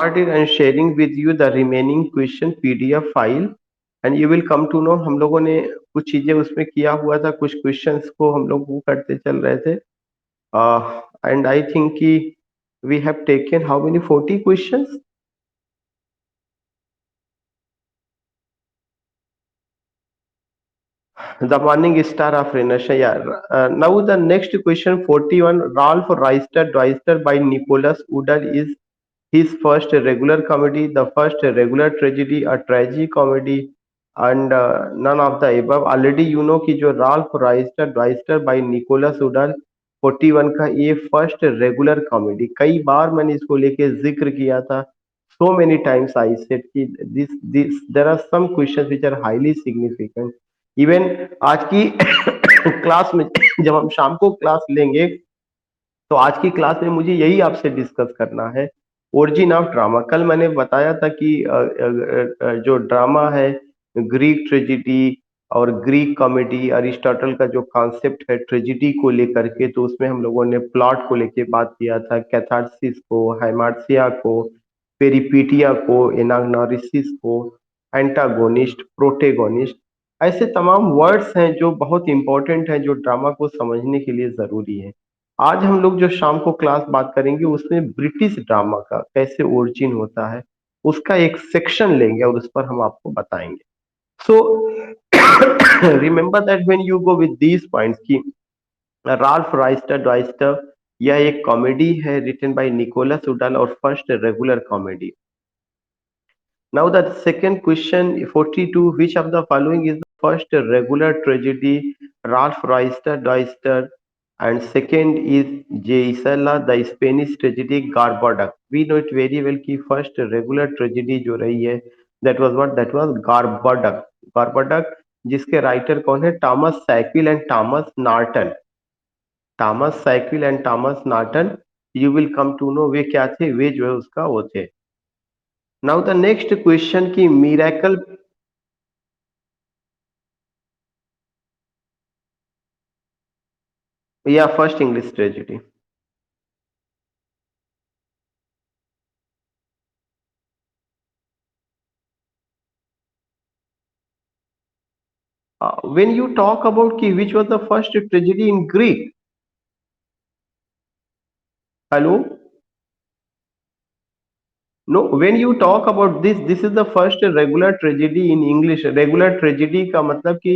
Started and sharing with you the remaining question PDF file and you will come to know हम लोगों ने कुछ चीजें उसमें किया हुआ था, कुछ क्वेश्चंस को हम लोग वो करते चल रहे थे एंड आई थिंक कि we have taken how many 40 questions. The morning star of Renaissance. Yeah. Now the next question 41. Ralph Reister by Nicholas Udall is his first regular comedy, the first regular tragedy, a tragic comedy, and none of the above. Already you know कि जो Ralph Raistar by Nicholas उडल 41 का ये first regular comedy, कई बार मैंने इसको लेके जिक्र किया था. So many times I said कि this there are some questions which are highly significant. Even आज की क्लास में जब हम शाम को क्लास लेंगे तो आज की क्लास में मुझे यही आपसे डिस्कस करना है. ओरिजिन ऑफ ड्रामा, कल मैंने बताया था कि जो ड्रामा है, ग्रीक ट्रेजिडी और ग्रीक कॉमेडी, अरिस्टोटल का जो कॉन्सेप्ट है ट्रेजिडी को लेकर के, तो उसमें हम लोगों ने प्लॉट को लेके बात किया था, कैथारसिस को, हाइमार्सिया को, पेरिपीटिया को, एनाग्नोरिसिस को, एंटागोनिस्ट, प्रोटेगोनिस्ट. ऐसे तमाम वर्ड्स हैं जो बहुत इंपॉर्टेंट हैं, जो ड्रामा को समझने के लिए जरूरी है. आज हम लोग जो शाम को क्लास बात करेंगे उसमें ब्रिटिश ड्रामा का कैसे ओरिजिन होता है उसका एक सेक्शन लेंगे और उस पर हम आपको बताएंगे. सो remember that when you go with these points कि राल्फ राइस्टर यह एक कॉमेडी है रिटन बाय निकोलस उडल और first regular comedy. Now the second question 42. which of the following is the first regular tragedy? Ralph Roister and second is Gisela, the Spanish tragedy Garbadok. We know it very well कि first regular tragedy जो रही है that was what, that was Garbadok. Garbadok जिसके writer कौन है? Thomas Sackville and Thomas Norton. Thomas Sackville and Thomas Norton, you will come to know वे क्या थे, वे जो है उसका वो थे. नाउ द नेक्स्ट क्वेश्चन की मिरेकल, या first English tragedy. When you talk about ki which was the first tragedy in Greek, hello, no, when you talk about this is the first regular tragedy in English. Regular tragedy का मतलब कि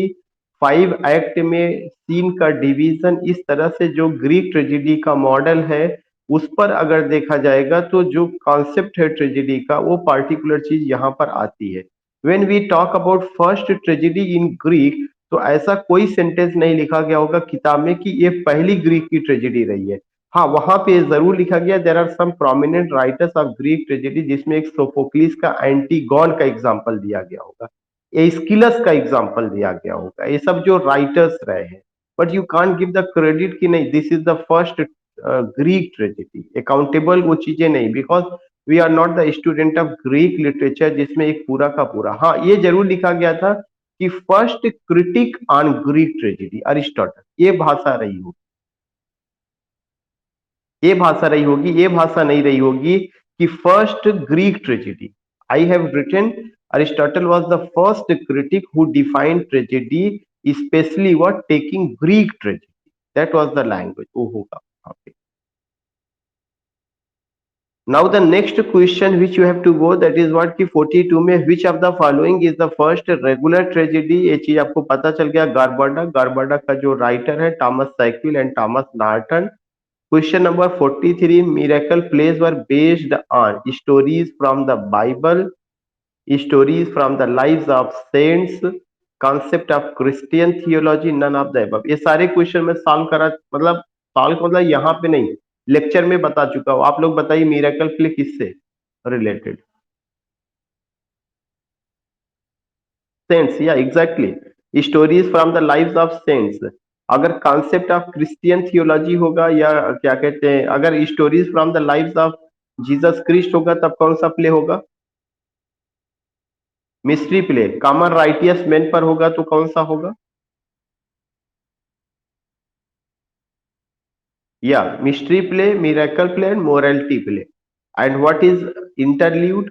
5 act में scene का division, इस तरह से जो Greek tragedy का मॉडल है उस पर अगर देखा जाएगा तो जो कॉन्सेप्ट है ट्रेजेडी का वो पार्टिकुलर चीज यहाँ पर आती है. When we talk about first tragedy in Greek, तो ऐसा कोई सेंटेंस नहीं लिखा गया होगा किताब में कि ये पहली ग्रीक की ट्रेजेडी रही है. हाँ, वहां पे जरूर लिखा गया there are some prominent writers of Greek tragedy, जिसमें एक सोफोक्लिस का एंटीगोन का एग्जांपल दिया गया होगा, एस्किलस का एग्जांपल दिया गया होगा, ये सब जो राइटर्स रहे हैं. But you can't give the credit कि नहीं this is the first Greek tragedy. Accountable वो चीजें नहीं, because we are not the student of Greek literature जिसमें एक पूरा का पूरा. हाँ, ये जरूर लिखा गया था कि first critic on Greek tragedy Aristotle, ये भाषा रही होगी, ये भाषा रही होगी, ये भाषा नहीं रही होगी कि first Greek tragedy. I have written Aristotle was the first critic who defined tragedy, specially what taking Greek tragedy, that was the language वो होगा. Now the next question which you have to go that is what की 42 में which of the following is the first regular tragedy. ये चीज आपको पता चल गया. गार्बडा का जो राइटर है Thomas cycle and Thomas Norton. Question number 43. Miracle plays were based on stories from the Bible, stories from the lives of saints, concept of Christian theology, none of the above. ये सारे question में solve करा, मतलब solve मतलब यहाँ पे नहीं, lecture में बता चुका हूँ. आप लोग बताइए मिरेकल प्ले किससे रिलेटेड? सेंट्स, या exactly, stories from the lives of saints. अगर कॉन्सेप्ट ऑफ क्रिश्चियन थियोलॉजी होगा, या क्या कहते हैं, अगर stories from the lives of Jesus Christ होगा तब कौन सा प्ले होगा? Mystery play. Common righteous man पर होगा तो कौन सा होगा? या mystery play, miracle play and morality play. And what is interlude?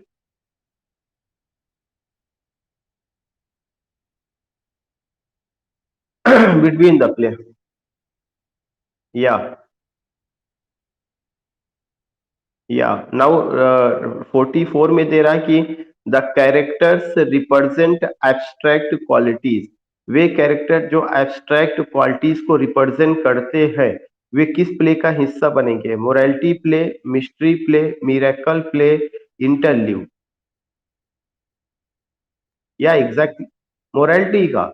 Between the play. Yeah, yeah. Now 44 में दे रहा है कि the characters represent abstract qualities. Way character जो एब्स्ट्रैक्ट क्वालिटीज को रिप्रेजेंट करते हैं वे किस प्ले का हिस्सा बनेंगे? Morality play, mystery play, miracle play, interlude. या एग्जैक्टली मोरालिटी का।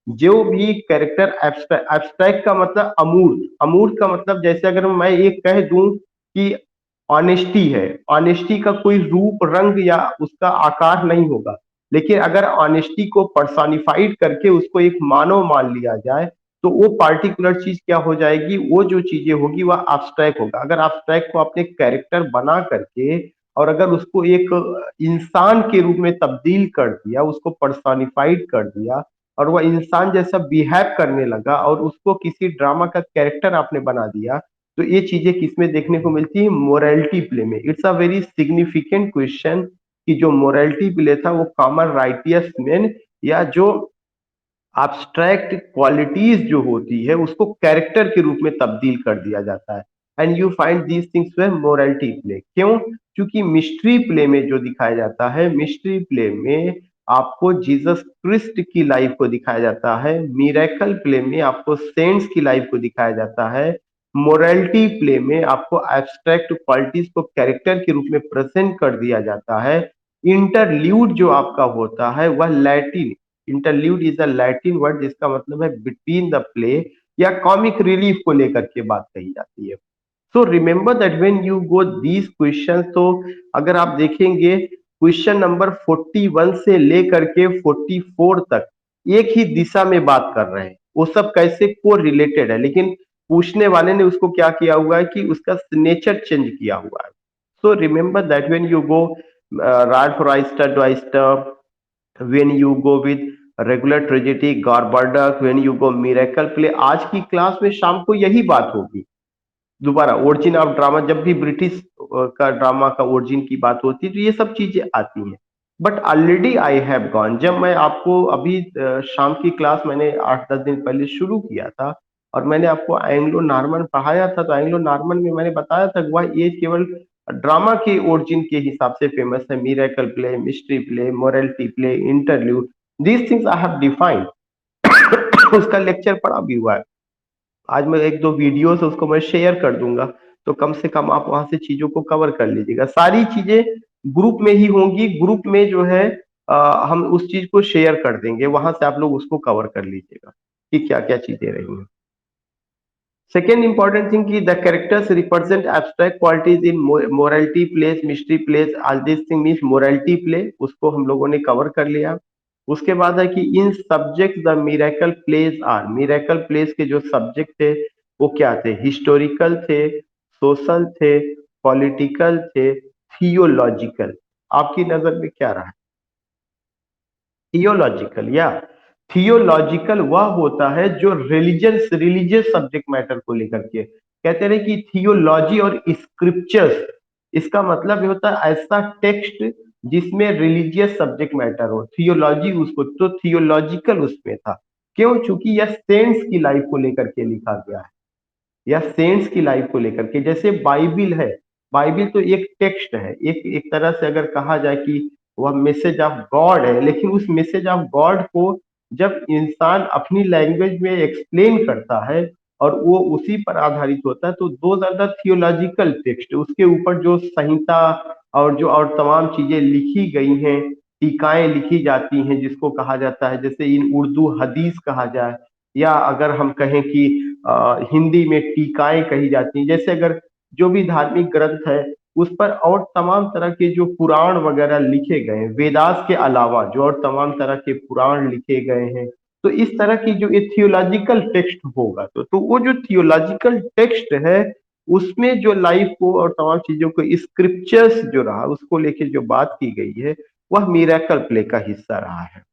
जो भी कैरेक्टर एब्स्ट्रैक्ट, एब्स्ट्रैक्ट का मतलब अमूर्त, अमूर्त का मतलब जैसे अगर मैं ये कह दूं कि ऑनेस्टी है, ऑनेस्टी का कोई रूप रंग या उसका आकार नहीं होगा, लेकिन अगर ऑनेस्टी को पर्सोनिफाइड करके उसको एक मानव मान लिया जाए तो वो पार्टिकुलर चीज क्या हो जाएगी? वो जो चीजें होगी वह एब्स्ट्रैक्ट होगा। अगर एब्स्ट्रैक्ट को अपने कैरेक्टर बना करके और अगर उसको एक इंसान के रूप में तब्दील कर दिया, उसको पर्सोनिफाइड कर दिया और वह इंसान जैसा बिहेव करने लगा और उसको किसी ड्रामा का कैरेक्टर आपने बना दिया, तो ये चीजें किसमें देखने को मिलती है? मोरालिटी प्ले में। It's a very significant question कि जो मोरालिटी प्ले था वो कॉमन राइटियस मैन या जो abstract क्वालिटीज जो होती है उसको कैरेक्टर के रूप में तब्दील कर दिया जाता है। And you find these things way morality play. क्यों? क्योंकि मिस्ट्री प्ले में जो दिखाया जाता है, मिस्ट्री प्ले में आपको जीसस क्रिस्ट की लाइफ को दिखाया जाता है, मिरेकल प्ले में आपको सेंट्स की लाइफ को दिखाया जाता है, मोरालिटी प्ले में आपको एब्स्ट्रैक्ट क्वालिटीज को कैरेक्टर के रूप में प्रेजेंट कर दिया जाता है। इंटरल्यूड जो आपका होता है वह Latin, interlude is a Latin word जिसका मतलब है बिटवीन द प्ले या कॉमिक रिलीफ को लेकर के बात कही जाती है। So remember that when you go these question, तो अगर आप देखेंगे क्वेश्चन नंबर 41 से लेकर के 44 तक एक ही दिशा में बात कर रहे हैं, वो सब कैसे को रिलेटेड है, लेकिन पूछने वाले ने उसको क्या किया हुआ है कि उसका नेचर चेंज किया हुआ है। So remember that when you go Ralph for Roister Doister, when you go with regular tragedy Gorboduc, when you go miracle play, आज की क्लास में शाम को यही बात होगी। दोबारा ओरिजिन ऑफ ड्रामा, जब भी ब्रिटिश का ड्रामा का ओरिजिन की बात होती है तो ये सब चीजें आती हैं। But already I have gone, जब मैं आपको अभी शाम की क्लास मैंने 8-10 दिन पहले शुरू किया था और मैंने आपको एंग्लो नॉर्मन पढ़ाया था, तो एंग्लो नॉर्मन में मैंने बताया था कि वह ये केवल ड्रामा के ओरिजिन के हिसाब से फेमस है। Miracle play, mystery play, morality play, interlude, these things I have defined. उसका लेक्चर पढ़ा भी हुआ है। आज मैं एक दो वीडियोस उसको मैं शेयर कर दूंगा, तो कम से कम आप वहां से चीजों को कवर कर लीजिएगा। सारी चीजें ग्रुप में ही होंगी, ग्रुप में जो है हम उस चीज को शेयर कर देंगे, वहां से आप लोग उसको कवर कर लीजिएगा कि क्या क्या चीजें रही हैं। सेकेंड इंपॉर्टेंट थिंग की the characters represent abstract qualities in morality place, mystery place, all this thing means morality play, उसको हम लोगों ने कवर कर लिया। उसके बाद है कि इन subject the miracle plays are, miracle plays के जो सब्जेक्ट थे वो क्या थे? हिस्टोरिकल थे, सोशल थे, पॉलिटिकल थे, थियोलॉजिकल। आपकी नजर में क्या रहा? थियोलॉजिकल या थियोलॉजिकल वह होता है जो रिलीजियस सब्जेक्ट मैटर को लेकर के कहते रहे कि थियोलॉजी और स्क्रिप्चर्स, इसका मतलब ये होता है ऐसा टेक्स्ट जिसमें रिलीजियस सब्जेक्ट मैटर हो, थियोलॉजी उसको, तो थियोलॉजिकल उसमें था। क्यों? चूंकि यह सेंट्स की लाइफ को लेकर के लिखा गया है या सेंट्स की लाइफ को लेकर के। जैसे बाइबिल है, बाइबिल तो एक टेक्स्ट है, एक एक तरह से अगर कहा जाए कि वह मैसेज ऑफ गॉड है, लेकिन उस मैसेज ऑफ गॉड को जब इंसान अपनी लैंग्वेज में एक्सप्लेन करता है और वो उसी पर आधारित होता है, तो दो ज्यादा थियोलॉजिकल टेक्स्ट, उसके ऊपर जो संहिता और जो और तमाम चीजें लिखी गई हैं, टीकाएं लिखी जाती हैं जिसको कहा जाता है, जैसे इन उर्दू हदीस कहा जाए या अगर हम कहें कि हिंदी में टीकाएं कही जाती हैं। जैसे अगर जो भी धार्मिक ग्रंथ है उस पर और तमाम तरह के जो पुराण वगैरह लिखे गए हैं, वेदास के अलावा जो और तमाम तरह के पुराण लिखे गए हैं, तो इस तरह की जो ये थियोलॉजिकल टेक्स्ट होगा, तो वो जो थियोलॉजिकल टेक्स्ट है उसमें जो लाइफ को और तमाम चीजों को स्क्रिप्चर्स जो रहा उसको लेके जो बात की गई है वह मिरेकल प्ले का हिस्सा रहा है।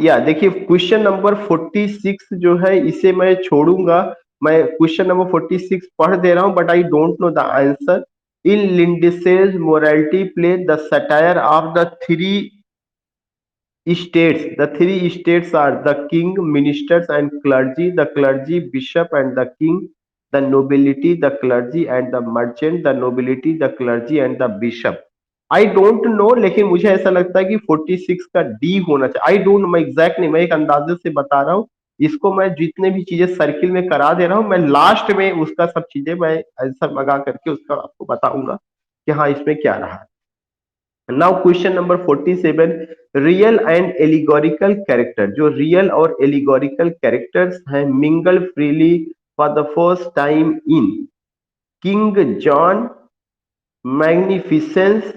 या देखिए क्वेश्चन नंबर 46 जो है इसे मैं छोड़ूंगा, मैं क्वेश्चन नंबर 46 पढ़ दे रहा हूं, but I don't know the answer. In Lindsay's morality play the satire of the three states. The three states are the king, ministers, and clergy. The clergy, bishop, and the king. The nobility, the clergy, and the merchant. The nobility, the clergy, and the bishop. I don't no, लेकिन मुझे ऐसा लगता है कि 46 का D होना चाहिए। I don't, मैं एग्जैक्ट नहीं, मैं एक अंदाजे से बता रहा हूँ। इसको मैं जितने भी चीजें सर्किल में करा दे रहा हूँ, मैं लास्ट में उसका सब चीजें मैं आंसर लगा करके उसका आपको बताऊंगा कि हाँ इसमें क्या रहा। Now question number 47, real and allegorical character. जो रियल और एलिगोरिकल कैरेक्टर्स हैं mingle freely for the first time in king John, magnificence,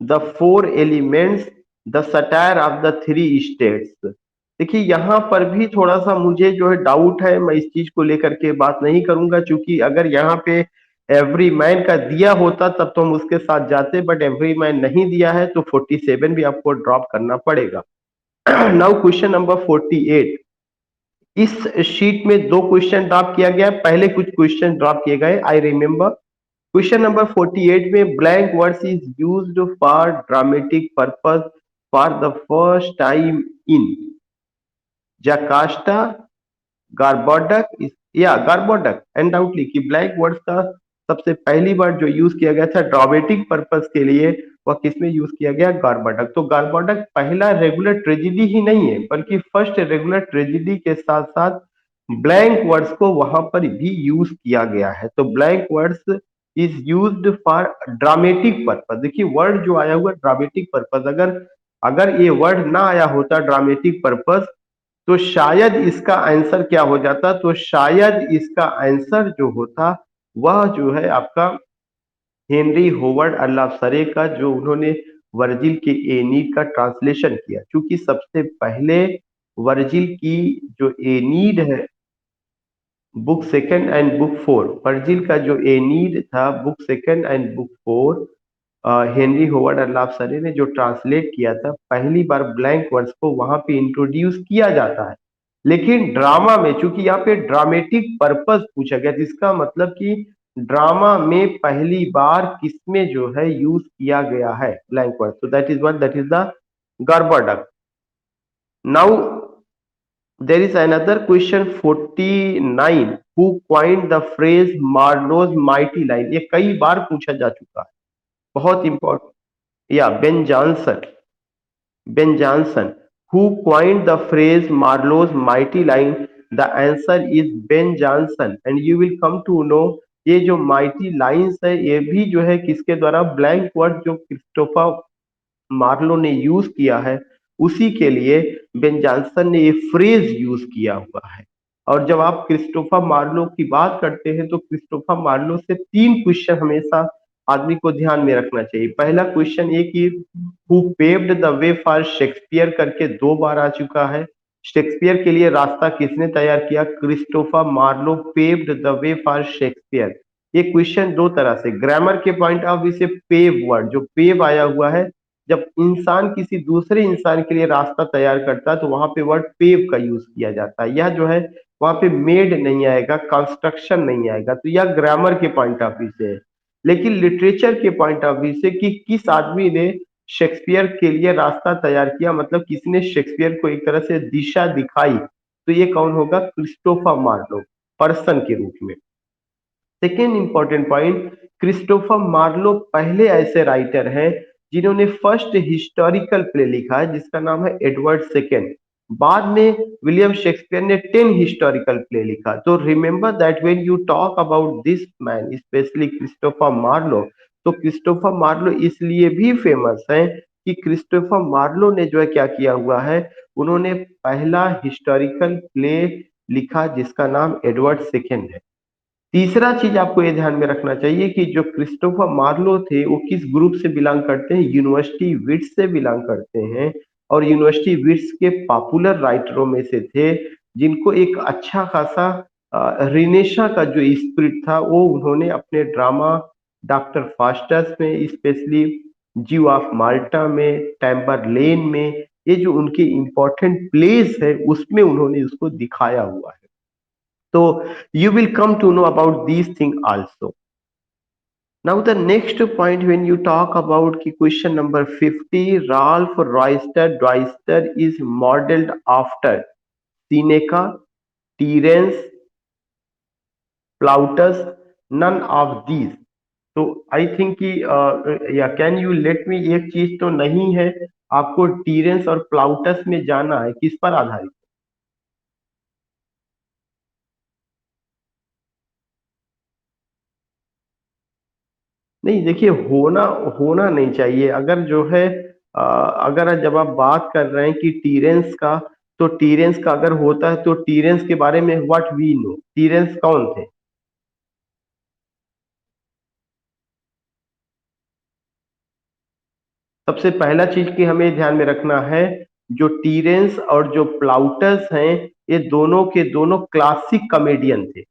the four elements, the satire of the three states. देखिए यहाँ पर भी थोड़ा सा मुझे जो है डाउट है, मैं इस चीज को लेकर के बात नहीं करूंगा, क्योंकि अगर यहाँ पे एवरी मैन का दिया होता तब तो हम उसके साथ जाते, बट एवरी मैन नहीं दिया है तो 47 भी आपको ड्रॉप करना पड़ेगा। नाउ क्वेश्चन नंबर 48, इस शीट में दो क्वेश्चन ड्रॉप किया गया, पहले कुछ क्वेश्चन ड्रॉप किए गए, आई रिमेम्बर। क्वेश्चन नंबर 48 में blank verse is used for dramatic purpose for the first time in Jocasta, Gorboduc, या गार्बोडक अनडाउटली कि ब्लैक वर्ड्स का सबसे पहली बार जो यूज किया गया था ड्रामेटिक पर्पस के लिए, वह किसमें यूज किया गया? गार्बोडक। तो गार्बोडक पहला रेगुलर ट्रेजेडी ही नहीं है, बल्कि फर्स्ट रेगुलर ट्रेजेडी के साथ साथ ब्लैंक वर्ड्स को वहां पर भी यूज किया गया है। तो blank verse is used for dramatic purpose. देखिए वर्ड जो आया हुआ ड्रामेटिक पर्पस, अगर अगर ये वर्ड ना आया होता ड्रामेटिक पर्पस तो शायद इसका आंसर क्या हो जाता? तो शायद इसका आंसर जो होता वह जो है आपका हेनरी होवर्ड अल्लाफसरे का, जो उन्होंने वर्जिल के एनीड का ट्रांसलेशन किया। क्योंकि सबसे पहले वर्जिल की जो एनीड है, book second and book four, Virgil का जो एनीड था book second and book four, Henry Howard earl of Surrey ने जो ट्रांसलेट किया था, पहली बार ब्लैंक वर्ड्स को वहां पे इंट्रोड्यूस किया जाता है। लेकिन ड्रामा में चूंकि यहाँ पे ड्रामेटिक पर्पस पूछा गया, जिसका मतलब कि ड्रामा में पहली बार किसमें जो है यूज किया गया है blank word, so that is what, that is the Garbhodak. Now there is another question 49, who coined the phrase Marlowe's mighty line? ये कई बार पूछा जा चुका है, बहुत इंपॉर्टेंट। या Ben Jonson, Ben Jonson. Who coined the phrase Marlowe's mighty line? The answer is Ben Jonson. And you will come to know ये जो माइटी लाइंस है ये भी जो है किसके द्वारा, ब्लैंक वर्ड जो क्रिस्टोफर मार्लो ने यूज किया है उसी के लिए बेन जॉनसन ने ये फ्रेज यूज किया हुआ है। और जब आप क्रिस्टोफर मार्लो की बात करते हैं तो क्रिस्टोफर मार्लो से तीन क्वेश्चन हमेशा आदमी को ध्यान में रखना चाहिए। पहला क्वेश्चन ये कि who paved the way for Shakespeare करके दो बार आ चुका है। शेक्सपियर के लिए रास्ता किसने तैयार किया? Christopher Marlowe paved the way for Shakespeare. ये क्वेश्चन दो तरह से, ग्रामर के पॉइंट ऑफ व्यू से पेव वर्ड, जो पेव आया हुआ है, जब इंसान किसी दूसरे इंसान के लिए रास्ता तैयार करता है तो वहां पे वर्ड पेव का यूज किया जाता है। यह जो है वहां पे मेड नहीं आएगा, कंस्ट्रक्शन नहीं आएगा। तो यह ग्रामर के पॉइंट ऑफ व्यू से है। लेकिन लिटरेचर के पॉइंट ऑफ व्यू से कि किस आदमी ने शेक्सपियर के लिए रास्ता तैयार किया, मतलब किसने शेक्सपियर को एक तरह से दिशा दिखाई, तो ये कौन होगा? क्रिस्टोफर मार्लो, पर्सन के रूप में। Second important point, Christopher Marlowe पहले ऐसे राइटर हैं जिन्होंने फर्स्ट हिस्टोरिकल प्ले लिखा है जिसका नाम है एडवर्ड सेकेंड। बाद में विलियम शेक्सपियर ने 10 हिस्टोरिकल प्ले लिखा। तो remember that when you talk about this man, specially Christopher Marlowe, तो क्रिस्टोफर मार्लो इसलिए भी फेमस है कि क्रिस्टोफर मार्लो ने जो है क्या किया हुआ है, उन्होंने पहला हिस्टोरिकल प्ले लिखा जिसका नाम एडवर्ड सेकेंड है। तीसरा चीज आपको ये ध्यान में रखना चाहिए कि जो क्रिस्टोफर मार्लो थे वो किस ग्रुप से बिलोंग करते हैं? यूनिवर्सिटी विट्स से बिलोंग करते हैं। और यूनिवर्सिटी विट्स के पॉपुलर राइटरों में से थे जिनको एक अच्छा खासा रिनेशा का जो स्पिरिट था वो उन्होंने अपने ड्रामा डॉक्टर फास्टस में, स्पेशली जीव ऑफ माल्टा में, टैम्बरलेन में, ये जो उनके इम्पोर्टेंट प्लेस है उसमें उन्होंने उसको दिखाया हुआ है। So you will come to know about these things also. Now the next point, when you talk about question number 50, Ralph Roister is modeled after Seneca, Terence, Plautus, none of these. तो I think कि या can you let me, एक चीज तो नहीं है, आपको टीरेंस और प्लाउटस में जाना है, किस पर आधारित? नहीं देखिए, होना होना नहीं चाहिए। अगर जो है अगर जब आप बात कर रहे हैं कि टीरेंस का, तो टीरेंस का अगर होता है तो टीरेंस के बारे में व्हाट वी नो, टीरेंस कौन थे? सबसे पहला चीज की हमें ध्यान में रखना है, जो टीरेंस और जो प्लाउटस हैं, ये दोनों के दोनों क्लासिक कॉमेडियन थे।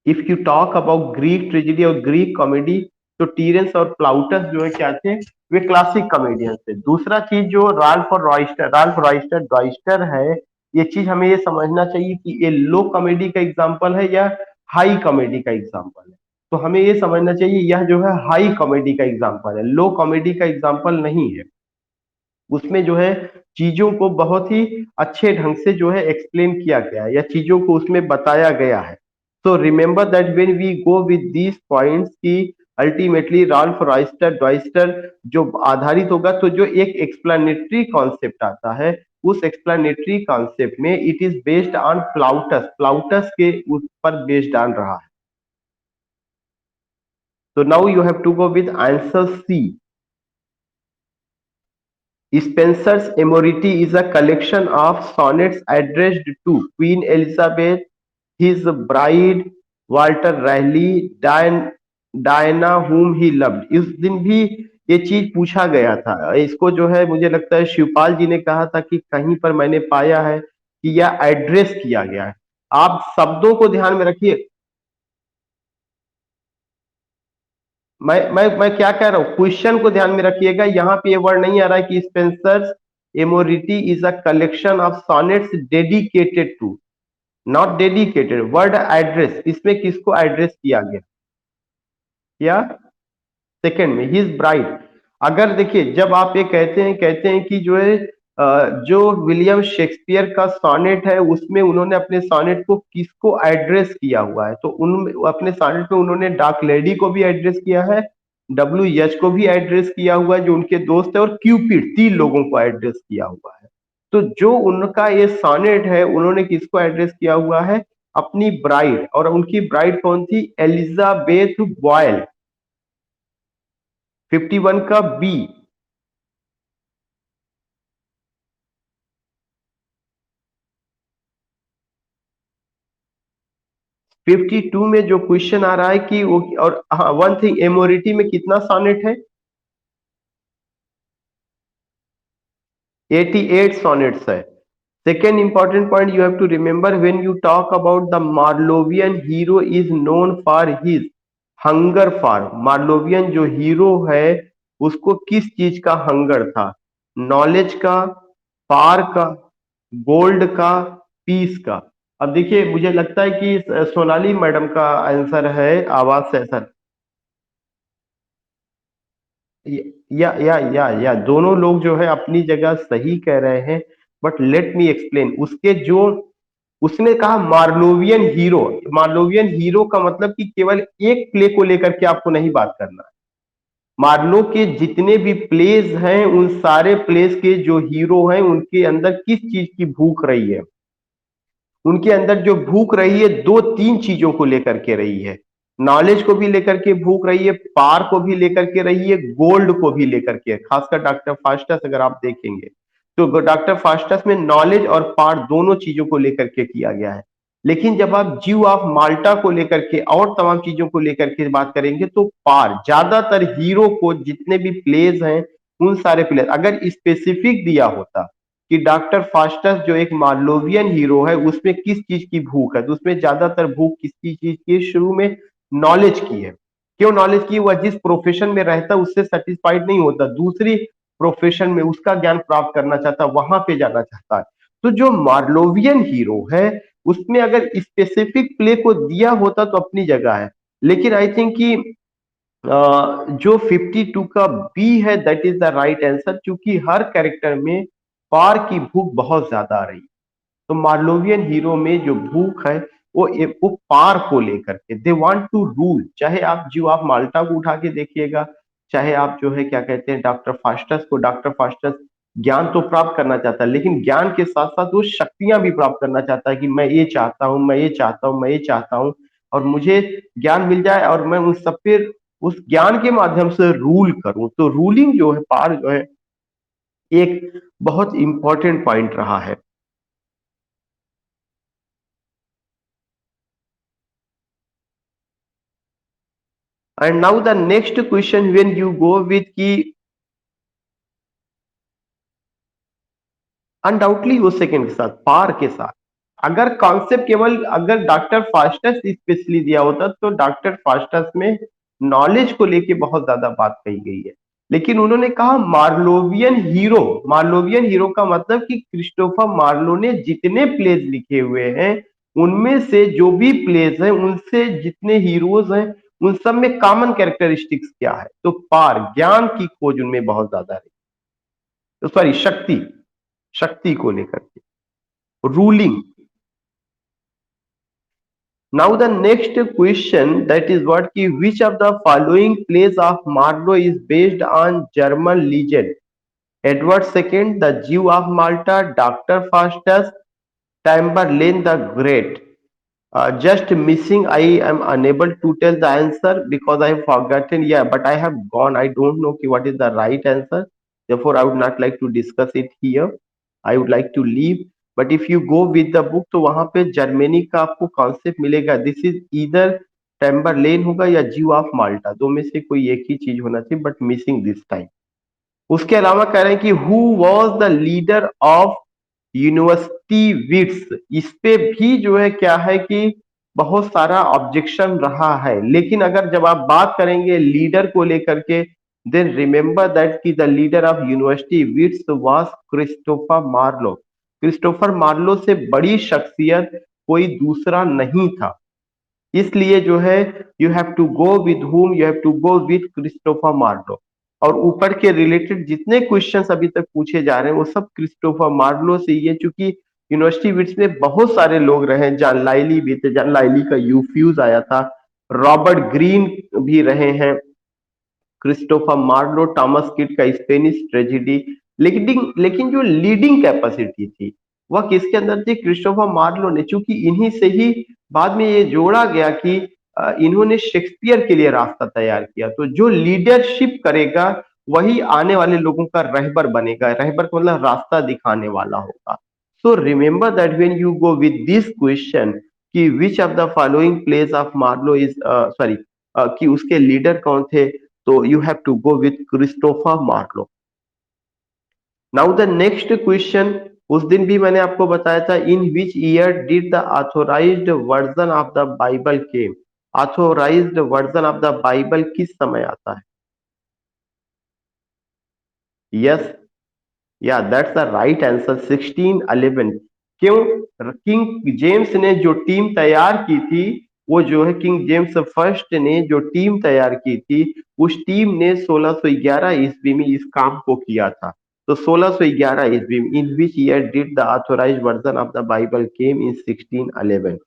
If you talk about Greek tragedy और ग्रीक कॉमेडी, तो टीरेंस और प्लाउटस जो है क्या थे, वे क्लासिक कॉमेडियंस थे। दूसरा चीज जो राल्फ रॉयस्टर ड्राइस्टर है, ये चीज हमें ये समझना चाहिए कि ये लो कॉमेडी का एग्जाम्पल है या हाई कॉमेडी का एग्जाम्पल है। तो हमें ये समझना चाहिए यह जो है हाई कॉमेडी का एग्जाम्पल है, लो कॉमेडी का एग्जाम्पल नहीं है। उसमें जो है चीजों को बहुत ही अच्छे ढंग से जो है एक्सप्लेन किया गया है, या चीजों को उसमें बताया गया है। So remember that when we go with these points कि अल्टीमेटली राल्फ रॉयस्टर ड्वाइस्टर जो आधारित होगा, तो जो एक एक्सप्लेनेटरी कॉन्सेप्ट आता है, उस एक्सप्लेनेटरी कॉन्सेप्ट में it is based on Plautus, Plautus के उस पर बेस्ड ऑन रहा है। तो now you have to go with answer C. Spenser's Amority is a collection of sonnets addressed to Queen Elizabeth, his bride, Walter Raleigh, Diana whom he loved। इस दिन भी ये चीज पूछा गया था। इसको जो है मुझे लगता है शिवपाल जी ने कहा था कि कहीं पर मैंने पाया है कि यह एड्रेस किया गया है। आप शब्दों को ध्यान में रखिए। मैं क्या कह रहा हूँ, क्वेश्चन को ध्यान में रखिएगा। यहाँ पे ये वर्ड नहीं आ रहा है कि Spenser's Amoretti is a collection of sonnets dedicated to, not dedicated. Word address, इसमें किसको एड्रेस किया गया? या सेकंड में हिज ब्राइड। अगर देखिए, जब आप ये कहते हैं कि जो है जो विलियम शेक्सपियर का सॉनेट है, उसमें उन्होंने अपने सॉनेट को किसको एड्रेस किया हुआ है, तो उन अपने सॉनेट में उन्होंने डार्क लेडी को भी एड्रेस किया है, डब्ल्यू एच को भी एड्रेस किया हुआ है जो उनके दोस्त है, और क्यूपिड, 3 लोगों को एड्रेस किया हुआ है। तो जो उनका ये सॉनेट है, उन्होंने किसको एड्रेस किया हुआ है? अपनी ब्राइड। और उनकी ब्राइड कौन थी? Elizabeth boil. 51 का बी। 52 में जो क्वेश्चन आ रहा है कि वो, और हाँ वन थिंग, एमोरिटी में कितना सॉनेट है? 88 sonnets है। Second important point you have to remember when you talk about the Marlovian hero is known for his hunger for। मार्लोवियन जो हीरो है, उसको किस चीज का हंगर था? नॉलेज का, पार का, गोल्ड का, पीस का। अब देखिए, मुझे लगता है कि सोनाली मैडम का आंसर है, आवाज से सर। या दोनों लोग जो है अपनी जगह सही कह रहे हैं, बट लेट मी एक्सप्लेन। उसके जो उसने कहा मार्लोवियन हीरो, मार्लोवियन हीरो का मतलब कि केवल एक प्ले को लेकर के आपको नहीं बात करना है। मार्लो के जितने भी प्लेस हैं, उन सारे प्लेस के जो हीरो हैं, उनके अंदर किस चीज की भूख रही है? उनके अंदर जो भूख रही है, 2-3 चीजों को लेकर के रही है। नॉलेज को भी लेकर के भूख रही है, पार को भी लेकर के रही है, गोल्ड को भी लेकर के। खासकर डॉक्टर फास्टस अगर आप देखेंगे, तो डॉक्टर फास्टस में नॉलेज और पार दोनों चीजों को लेकर के किया गया है। लेकिन जब आप जीव ऑफ माल्टा को लेकर के और तमाम चीजों को लेकर के बात करेंगे, तो पार ज्यादातर हीरो को जितने भी प्लेस हैं, उन सारे प्लेस अगर स्पेसिफिक दिया होता कि डॉक्टर फास्टस जो एक मार्लोवियन हीरो है, उसमें किस चीज की भूख है, तो उसमें ज्यादातर भूख किसी चीज की? शुरू में नॉलेज की है। क्यों नॉलेज की? वह जिस प्रोफेशन में रहता है उससे सेटिस्फाइड नहीं होता, दूसरी प्रोफेशन में उसका ज्ञान प्राप्त करना चाहता, वहां पे जाना चाहता है। तो जो मार्लोवियन हीरो है उसमें अगर स्पेसिफिक प्ले को दिया होता तो अपनी जगह है, लेकिन आई थिंक कि जो 52 का बी है that is the right answer, क्योंकि हर कैरेक्टर में पार की भूख बहुत ज्यादा आ रही है। तो मार्लोवियन हीरो में जो भूख है वो पार को लेकर के, दे वांट टू रूल। चाहे आप माल्टा को उठा के देखिएगा, चाहे आप जो है क्या कहते हैं डॉक्टर फास्टस को, डॉक्टर फास्टस ज्ञान तो प्राप्त करना चाहता है, लेकिन ज्ञान के साथ साथ वो शक्तियां भी प्राप्त करना चाहता है कि मैं ये चाहता हूँ, मैं ये चाहता हूँ, मैं ये चाहता हूँ, और मुझे ज्ञान मिल जाए और मैं उन सब पे उस ज्ञान के माध्यम से रूल करूं। तो रूलिंग जो है, पार जो है, एक बहुत इंपॉर्टेंट पॉइंट रहा है। And now the next question when you go with की अनडाउटली वो सेकंड के साथ, पार के साथ, अगर कॉन्सेप्ट केवल अगर डॉक्टर फास्टस स्पेशली दिया होता तो डॉक्टर फास्टस में नॉलेज को लेके बहुत ज्यादा बात कही गई है, लेकिन उन्होंने कहा मार्लोवियन हीरो। मार्लोवियन हीरो का मतलब कि क्रिस्टोफर मार्लो ने जितने प्लेज लिखे हुए हैं उनमें से जो भी प्लेज हैं उनसे जितने हीरोज हैं उन सब में कॉमन कैरेक्टरिस्टिक्स क्या है, तो पार ज्ञान की खोज उनमें बहुत ज्यादा रही। तो सॉरी, शक्ति, शक्ति को लेकर के, ruling. Now the next question, that is what ki which of the following plays of Marlowe is based on German legend? Edward II, the Jew of Malta, Dr. Faustus, Tamburlaine the Great. Just missing, I am unable to tell the answer because I have forgotten. Yeah, but I have gone. I don't know what is the right answer. Therefore, I would not like to discuss it here. I would like to leave. But if you go with the book तो वहां पे Germany का आपको concept मिलेगा। This is इधर टेम्बरलेन होगा या जीव ऑफ माल्टा, दो में से कोई एक ही चीज होना चाहिए, बट मिसिंग दिस टाइम। उसके अलावा कह रहे हैं कि who was the leader of University Wits, इस पे भी जो है क्या है कि बहुत सारा ऑब्जेक्शन रहा है, लेकिन अगर जब आप बात करेंगे लीडर को लेकर के, देन रिमेंबर दैट कि the leader of University Wits was Christopher Marlowe. Christopher Marlowe से बड़ी शख्सियत कोई दूसरा नहीं था, इसलिए जो है you have to go with whom, you have to go with Christopher Marlowe. और ऊपर के रिलेटेड जितने क्वेश्चंस अभी तक पूछे जा रहे हैं वो सब क्रिस्टोफर मार्लो से ही है, चूंकि यूनिवर्सिटी विट्स में बहुत सारे लोग रहे, जॉन लाइली भी थे, जॉन लाइली का यूफ्यूज आया था, रॉबर्ट ग्रीन भी रहे हैं, क्रिस्टोफर मार्लो, टॉमस किड का स्पेनिश ट्रेजेडी। लेकिन लेकिन जो लीडिंग कैपेसिटी थी वह किसके अंदर थी? क्रिस्टोफर मार्लो ने, चूंकि इन्हीं से ही बाद में ये जोड़ा गया कि इन्होंने शेक्सपियर के लिए रास्ता तैयार किया। तो जो लीडरशिप करेगा वही आने वाले लोगों का रहबर बनेगा, रहबर का मतलब रास्ता दिखाने वाला होगा। So remember that when you go with this question कि which of the following plays of Marlowe is sorry कि उसके लीडर कौन थे, तो you have to go with Christopher Marlowe. Now the next question, उस दिन भी मैंने आपको बताया था, in which year did the authorized version of the Bible came? Authorized version of the Bible किस समय आता है? Yes, या दैट्स द राइट आंसर, 1611। क्यों? किंग जेम्स ने जो टीम तैयार की थी, वो जो है किंग जेम्स फर्स्ट ने जो टीम तैयार की थी, उस टीम ने 1611 ईस्वी में इस काम को किया था। तो 1611 ईस्वी में, in which year did the authorised version of the Bible came? In 1611।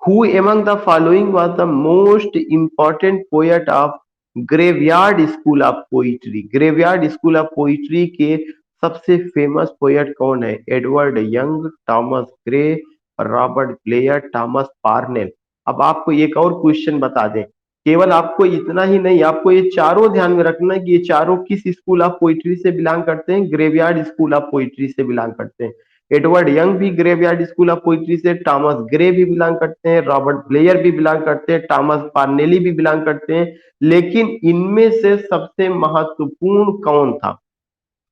Who among the following was the most important poet of graveyard school of poetry? Graveyard school of poetry के सबसे फेमस पोएट कौन है? Edward young, Thomas Gray, Robert Blair, Thomas Parnell. अब आपको एक और question बता दें, केवल आपको इतना ही नहीं, आपको ये चारों ध्यान में रखना है कि ये चारों किस स्कूल ऑफ पोइट्री से बिलोंग करते हैं? ग्रेवयार्ड स्कूल ऑफ पोइट्री से बिलोंग करते हैं। एडवर्ड यंग भी ग्रेवयार्ड स्कूल ऑफ पोइट्री से, थॉमस ग्रे भी बिलोंग करते हैं, रॉबर्ट ब्लेयर भी बिलोंग करते हैं, थॉमस पार्नेली भी बिलोंग करते हैं, लेकिन इनमें से सबसे महत्वपूर्ण कौन था?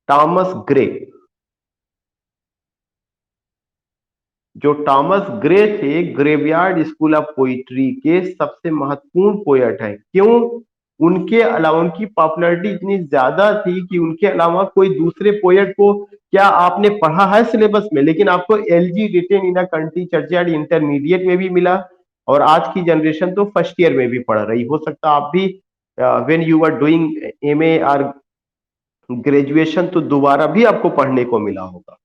Thomas Gray. जो थॉमस ग्रे थे ग्रेवयार्ड स्कूल ऑफ पोइट्री के सबसे महत्वपूर्ण पोएट हैं। क्यों? उनके अलावा उनकी पॉपुलैरिटी इतनी ज्यादा थी कि उनके अलावा कोई दूसरे पोएट को, क्या आपने पढ़ा है सिलेबस में, लेकिन आपको elegy written in a country churchyard intermediate में भी मिला, और आज की जनरेशन तो फर्स्ट ईयर में भी पढ़ रही। हो सकता आप भी when you are doing MA और ग्रेजुएशन तो दोबारा भी आपको पढ़ने को मिला होगा।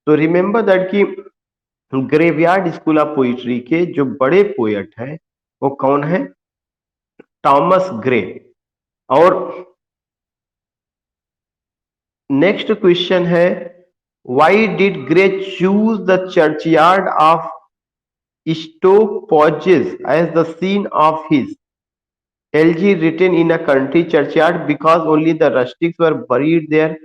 तो रिमेंबर दैट कि ग्रेवयार्ड स्कूल ऑफ पोइट्री के जो बड़े पोएट हैं वो कौन है? Thomas Gray. और नेक्स्ट क्वेश्चन है, why did Gray choose the churchyard of Stoke Poges as the scene of his elegy written in a country churchyard? Because only the rustics were buried there,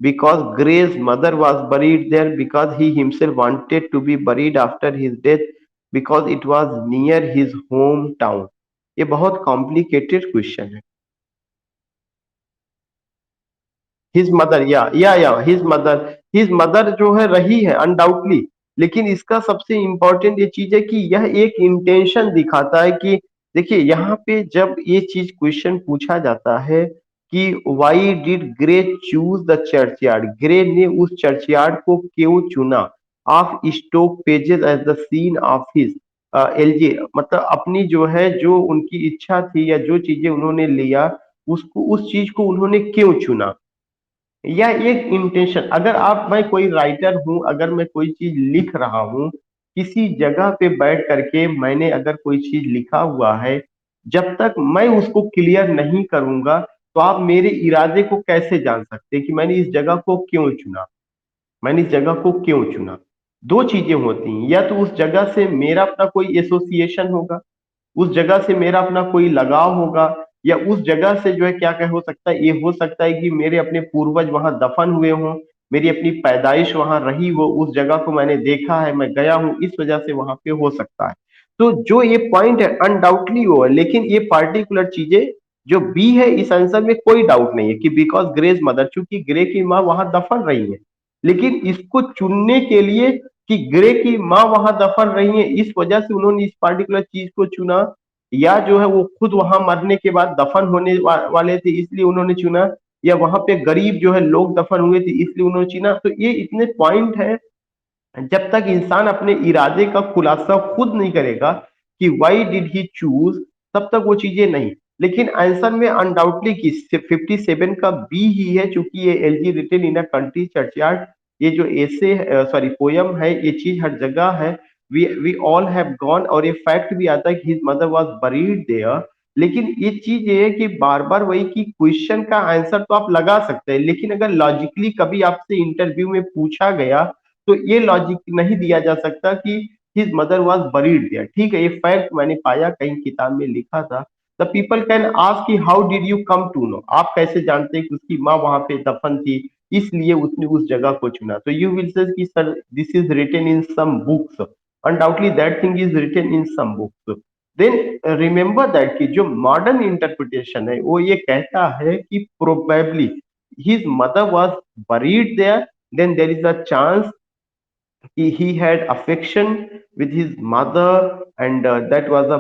because Gray's mother was buried there, because he himself wanted to be buried after his death, because it was near his hometown? ये बहुत complicated question है। His mother, या his mother जो है रही है undoubtedly, लेकिन इसका सबसे इंपॉर्टेंट ये चीज है कि यह एक इंटेंशन दिखाता है कि देखिए यहाँ पे जब ये चीज क्वेश्चन पूछा जाता है कि why did Gray choose the churchyard, Gray ने उस चर्चयार्ड को क्यों चुना, of Stoke Poges as the scene of his elegy, मतलब अपनी जो है जो उनकी इच्छा थी या जो चीजें उन्होंने लिया उसको, उस चीज को उन्होंने क्यों चुना, या एक इंटेंशन। अगर आप, मैं कोई राइटर हूं, अगर मैं कोई चीज लिख रहा हूं, किसी जगह पे बैठ करके मैंने अगर कोई चीज लिखा हुआ है, जब तक मैं उसको क्लियर नहीं करूंगा तो आप मेरे इरादे को कैसे जान सकते हैं कि मैंने इस जगह को क्यों चुना, मैंने इस जगह को क्यों चुना। दो चीजें होती हैं, या तो उस जगह से मेरा अपना कोई एसोसिएशन होगा, उस जगह से मेरा अपना कोई लगाव होगा, या उस जगह से जो है क्या क्या हो सकता है, ये हो सकता है कि मेरे अपने पूर्वज वहां दफन हुए हों, मेरी अपनी पैदाइश वहां रही हो, उस जगह को मैंने देखा है, मैं गया हूं, इस वजह से वहां पे हो सकता है। तो जो ये पॉइंट है अनडाउटली वो है, लेकिन ये पार्टिकुलर चीजें जो बी है इस आंसर में कोई डाउट नहीं है कि बिकॉज ग्रेज मदर, चूंकि ग्रे की माँ वहां दफन रही है, लेकिन इसको चुनने के लिए कि ग्रे की माँ वहां दफन रही है इस वजह से उन्होंने इस पार्टिकुलर चीज को चुना, या जो है वो खुद वहां मरने के बाद दफन होने वाले थे इसलिए उन्होंने चुना, या वहां पे गरीब जो है लोग दफन हुए थे इसलिए उन्होंने चुना। तो ये इतने पॉइंट है, जब तक इंसान अपने इरादे का खुलासा खुद नहीं करेगा कि वाई डिड ही चूज, तब तक वो चीजें नहीं। लेकिन आंसर में अनडाउटली की 57 का बी ही है, चूंकि ये elegy written in a country churchyard, ये जो ऐसे सॉरी पोयम है, ये चीज हर जगह है, वी ऑल हैव गॉन, और ये फैक्ट भी आता है कि his mother was buried there. लेकिन ये चीज ये है कि बार बार वही कि क्वेश्चन का आंसर तो आप लगा सकते हैं, लेकिन अगर लॉजिकली कभी आपसे इंटरव्यू में पूछा गया तो ये लॉजिक नहीं दिया जा सकता कि his mother was buried there. ठीक है, ये फैक्ट मैंने पाया कहीं किताब में लिखा था। द पीपल कैन आस्क कि how did you come to know, आप कैसे जानते हैं कि उसकी माँ वहां पे दफन थी इसलिए उसने उस जगह को चुना। तो यू विल से कि sir this is written in some books, undoubtedly that thing is written in some books. Then remember that कि जो मॉडर्न इंटरप्रिटेशन है वो ये कहता है कि probably his mother was buried there, then there is a chance he had affection with his mother, and that was a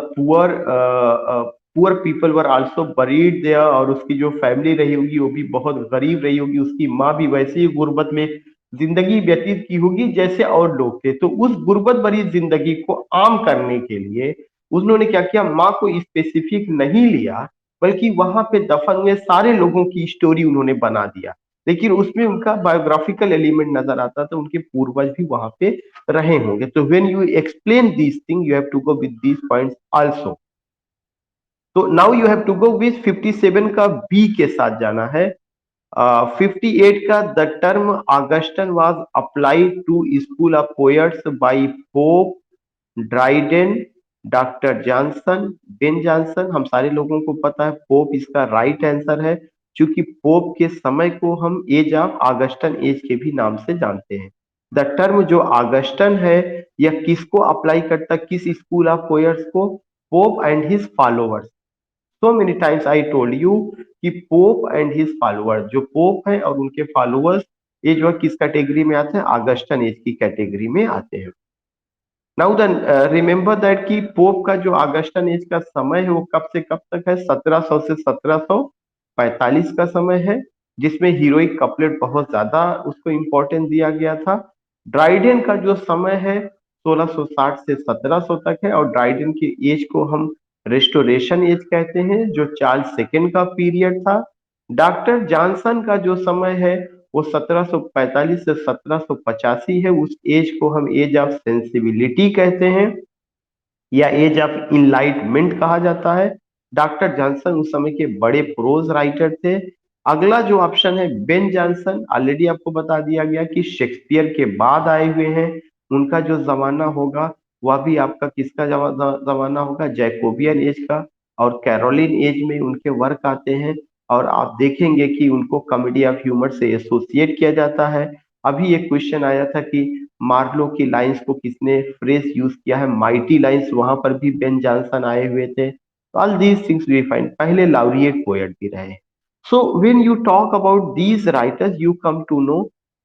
poor people were also buried there, और उसकी जो फैमिली रही होगी वो भी बहुत गरीब रही होगी, उसकी माँ भी वैसे ही गुर्बत में जिंदगी व्यतीत की होगी जैसे और लोग थे। तो उस गुर्बत भरी जिंदगी को आम करने के लिए उन्होंने क्या किया, माँ को स्पेसिफिक नहीं लिया, बल्कि वहां पे दफन हुए सारे लोगों की स्टोरी उन्होंने बना दिया, लेकिन उसमें उनका बायोग्राफिकल एलिमेंट नजर आता था, उनके पूर्वज भी वहां पे रहे होंगे। तो when you explain this thing you have to go with these points also. तो now you have to go with 57 का बी के साथ जाना है। 58 का the term Augustan was applied to school of poets by Pope Dryden, doctor Johnson, Ben Jonson. हम सारे लोगों को पता है पोप इसका राइट आंसर है, क्योंकि पोप के समय को हम एज ऑफ ऑगस्टन एज के भी नाम से जानते हैं। द टर्म जो ऑगस्टन है यह किसको अप्लाई करता, किस स्कूल ऑफ पोएट्स को? Pope and his followers. So many times I told you कि पोप एंड हिज फॉलोअर्स, जो पोप है और उनके फॉलोअर्स, ये जो है किस कैटेगरी में आते हैं? ऑगस्टन एज की कैटेगरी में आते हैं। नाउ देन रिमेंबर दैट कि पोप का जो ऑगस्टन एज का समय है वो कब से कब तक है, 1700 से 1745 का समय है, जिसमें हीरोइक कपलेट बहुत ज्यादा उसको इम्पोर्टेंस दिया गया था। ड्राइडेन का जो समय है 1660 से 1700 तक है, और ड्राइडेन की एज को हम रेस्टोरेशन एज कहते हैं, जो चार्ल्स सेकेंड का पीरियड था। डॉक्टर जॉनसन का जो समय है वो 1745 से 1785 है, उस एज को हम एज ऑफ सेंसिबिलिटी कहते हैं या एज ऑफ इनलाइटमेंट कहा जाता है। डॉक्टर जॉनसन उस समय के बड़े प्रोज राइटर थे। अगला जो ऑप्शन है बेन जॉनसन, ऑलरेडी आपको बता दिया गया कि शेक्सपियर के बाद आए हुए हैं, उनका जो जमाना होगा वह भी आपका किसका जमाना होगा, जैकोबियन एज का, और कैरोलिन एज में उनके वर्क आते हैं। और आप देखेंगे कि उनको कॉमेडी ऑफ ह्यूमर से एसोसिएट किया जाता है। अभी एक क्वेश्चन आया था कि मार्लो की लाइंस को किसने फ्रेज यूज किया है, माइटी लाइंस, वहां पर भी बेन जॉनसन आए हुए थे। All these things we find, पहले लाउरिएट पोएट भी रहे। So when you talk about these writers you come to know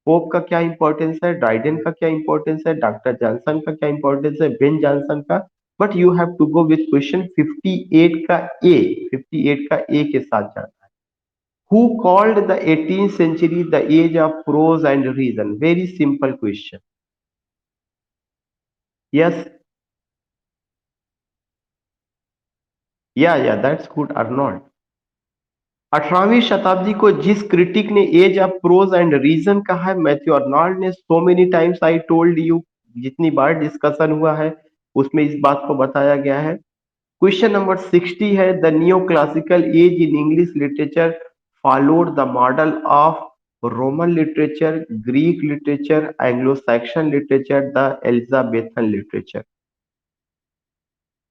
Pope का क्या इंपॉर्टेंस है, ड्राइडेन का क्या इंपॉर्टेंस है, डॉक्टर जॉनसन का क्या इंपॉर्टेंस है, बेन जॉनसन का। But you have to go with question 58 का ए, 58 का ए के साथ जाना है। Who called the 18th century the age of prose and reason? Very simple question. Yes, yeah, that's good or not. 18वीं शताब्दी को जिस क्रिटिक ने age of prose and reason कहा है, मैथ्यू अर्नॉल्ड ने। So many times I told you, जितनी बार डिस्कशन हुआ है उसमें इस बात को बताया गया है। क्वेश्चन नंबर 60 है, the neo classical age in English literature followed the model of Roman literature, Greek literature, Anglo Saxon literature, the Elizabethan literature.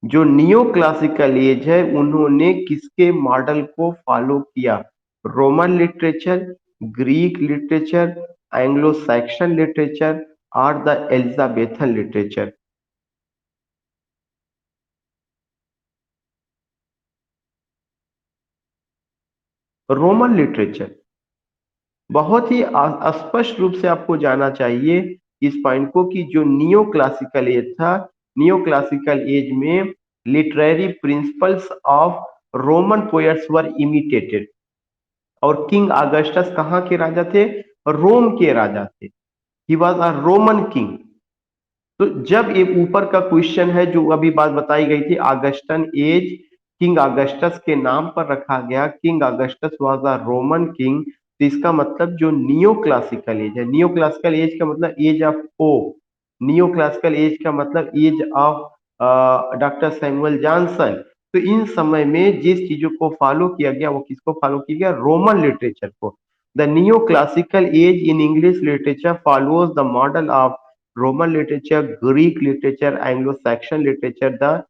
जो नियो क्लासिकल एज है उन्होंने किसके मॉडल को फॉलो किया, Roman literature, Greek literature, Anglo Saxon literature और the Elizabethan literature. Roman literature. बहुत ही स्पष्ट रूप से आपको जाना चाहिए इस पॉइंट को कि जो नियो क्लासिकल एज था, नियो क्लासिकल एज में literary principles of Roman poets were imitated. और किंग ऑगस्टस कहाँ के राजा थे, रोम के राजा थे। He was a Roman king. तो जब ये ऊपर का क्वेश्चन है जो अभी बात बताई गई थी, ऑगस्टन एज किंग ऑगस्टस के नाम पर रखा गया, King Augustus was a Roman king, तो इसका मतलब जो नियो क्लासिकल एज है, नियो क्लासिकल एज का मतलब age of oh, neo classical age का मतलब age of doctor Samuel Johnson. तो इन समय में जिस चीजों को फॉलो किया गया वो किसको फॉलो किया गया, रोमन लिटरेचर को। The neo classical age in English literature follows the model of Roman literature, Greek literature, Anglo Saxon literature, the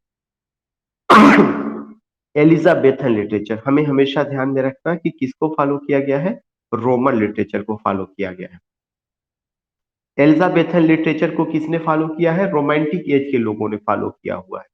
Elizabethan literature. हमें हमेशा ध्यान में रखना कि किसको फॉलो किया गया है, रोमन लिटरेचर को फॉलो किया गया है। एलिजाबेथन लिटरेचर को किसने फॉलो किया है, रोमांटिक एज के लोगों ने फॉलो किया हुआ है।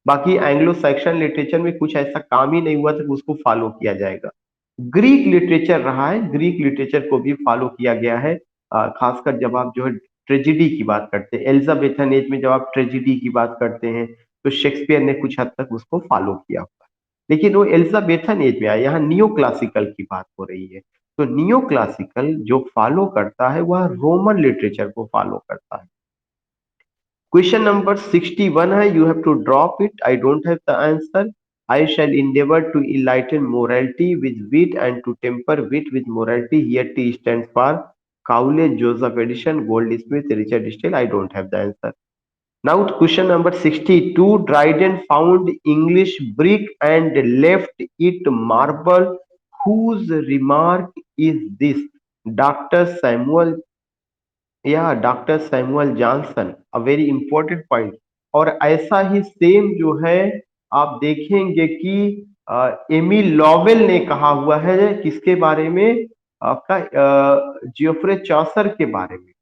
बाकी एंग्लो सैक्सन लिटरेचर में कुछ ऐसा काम ही नहीं हुआ था कि उसको फॉलो किया जाएगा। ग्रीक लिटरेचर रहा है, ग्रीक लिटरेचर को भी फॉलो किया गया है। खासकर जब आप जो है ट्रेजिडी की बात करते हैं, एलिजाबेथन एज में जब आप ट्रेजिडी की बात करते हैं तो शेक्सपियर ने कुछ हद तक उसको फॉलो किया हुआ है। लेकिन वो एलिजाबेथन एज में आया, यहाँ नियो क्लासिकल की बात हो रही है। तो नियो क्लासिकल जो फॉलो करता है वह रोमन लिटरेचर को फॉलो करता है। क्वेश्चन नंबर 61 है, you have to drop it, I don't have the answer. I shall endeavor to enlighten morality with wit and to temper wit with morality. Here T stands for Cowley, Joseph Edison, Goldsmith, Richard Steele. I don't have the answer. Now question number 62. Dryden found English brick and left it marble. Whose remark is this? Dr. Samuel, या doctor Samuel Johnson, a very important point. और ऐसा ही same जो है आप देखेंगे कि Emil Lovell ने कहा हुआ है किसके बारे में, आपका जियोफ्रे चौसर के बारे में।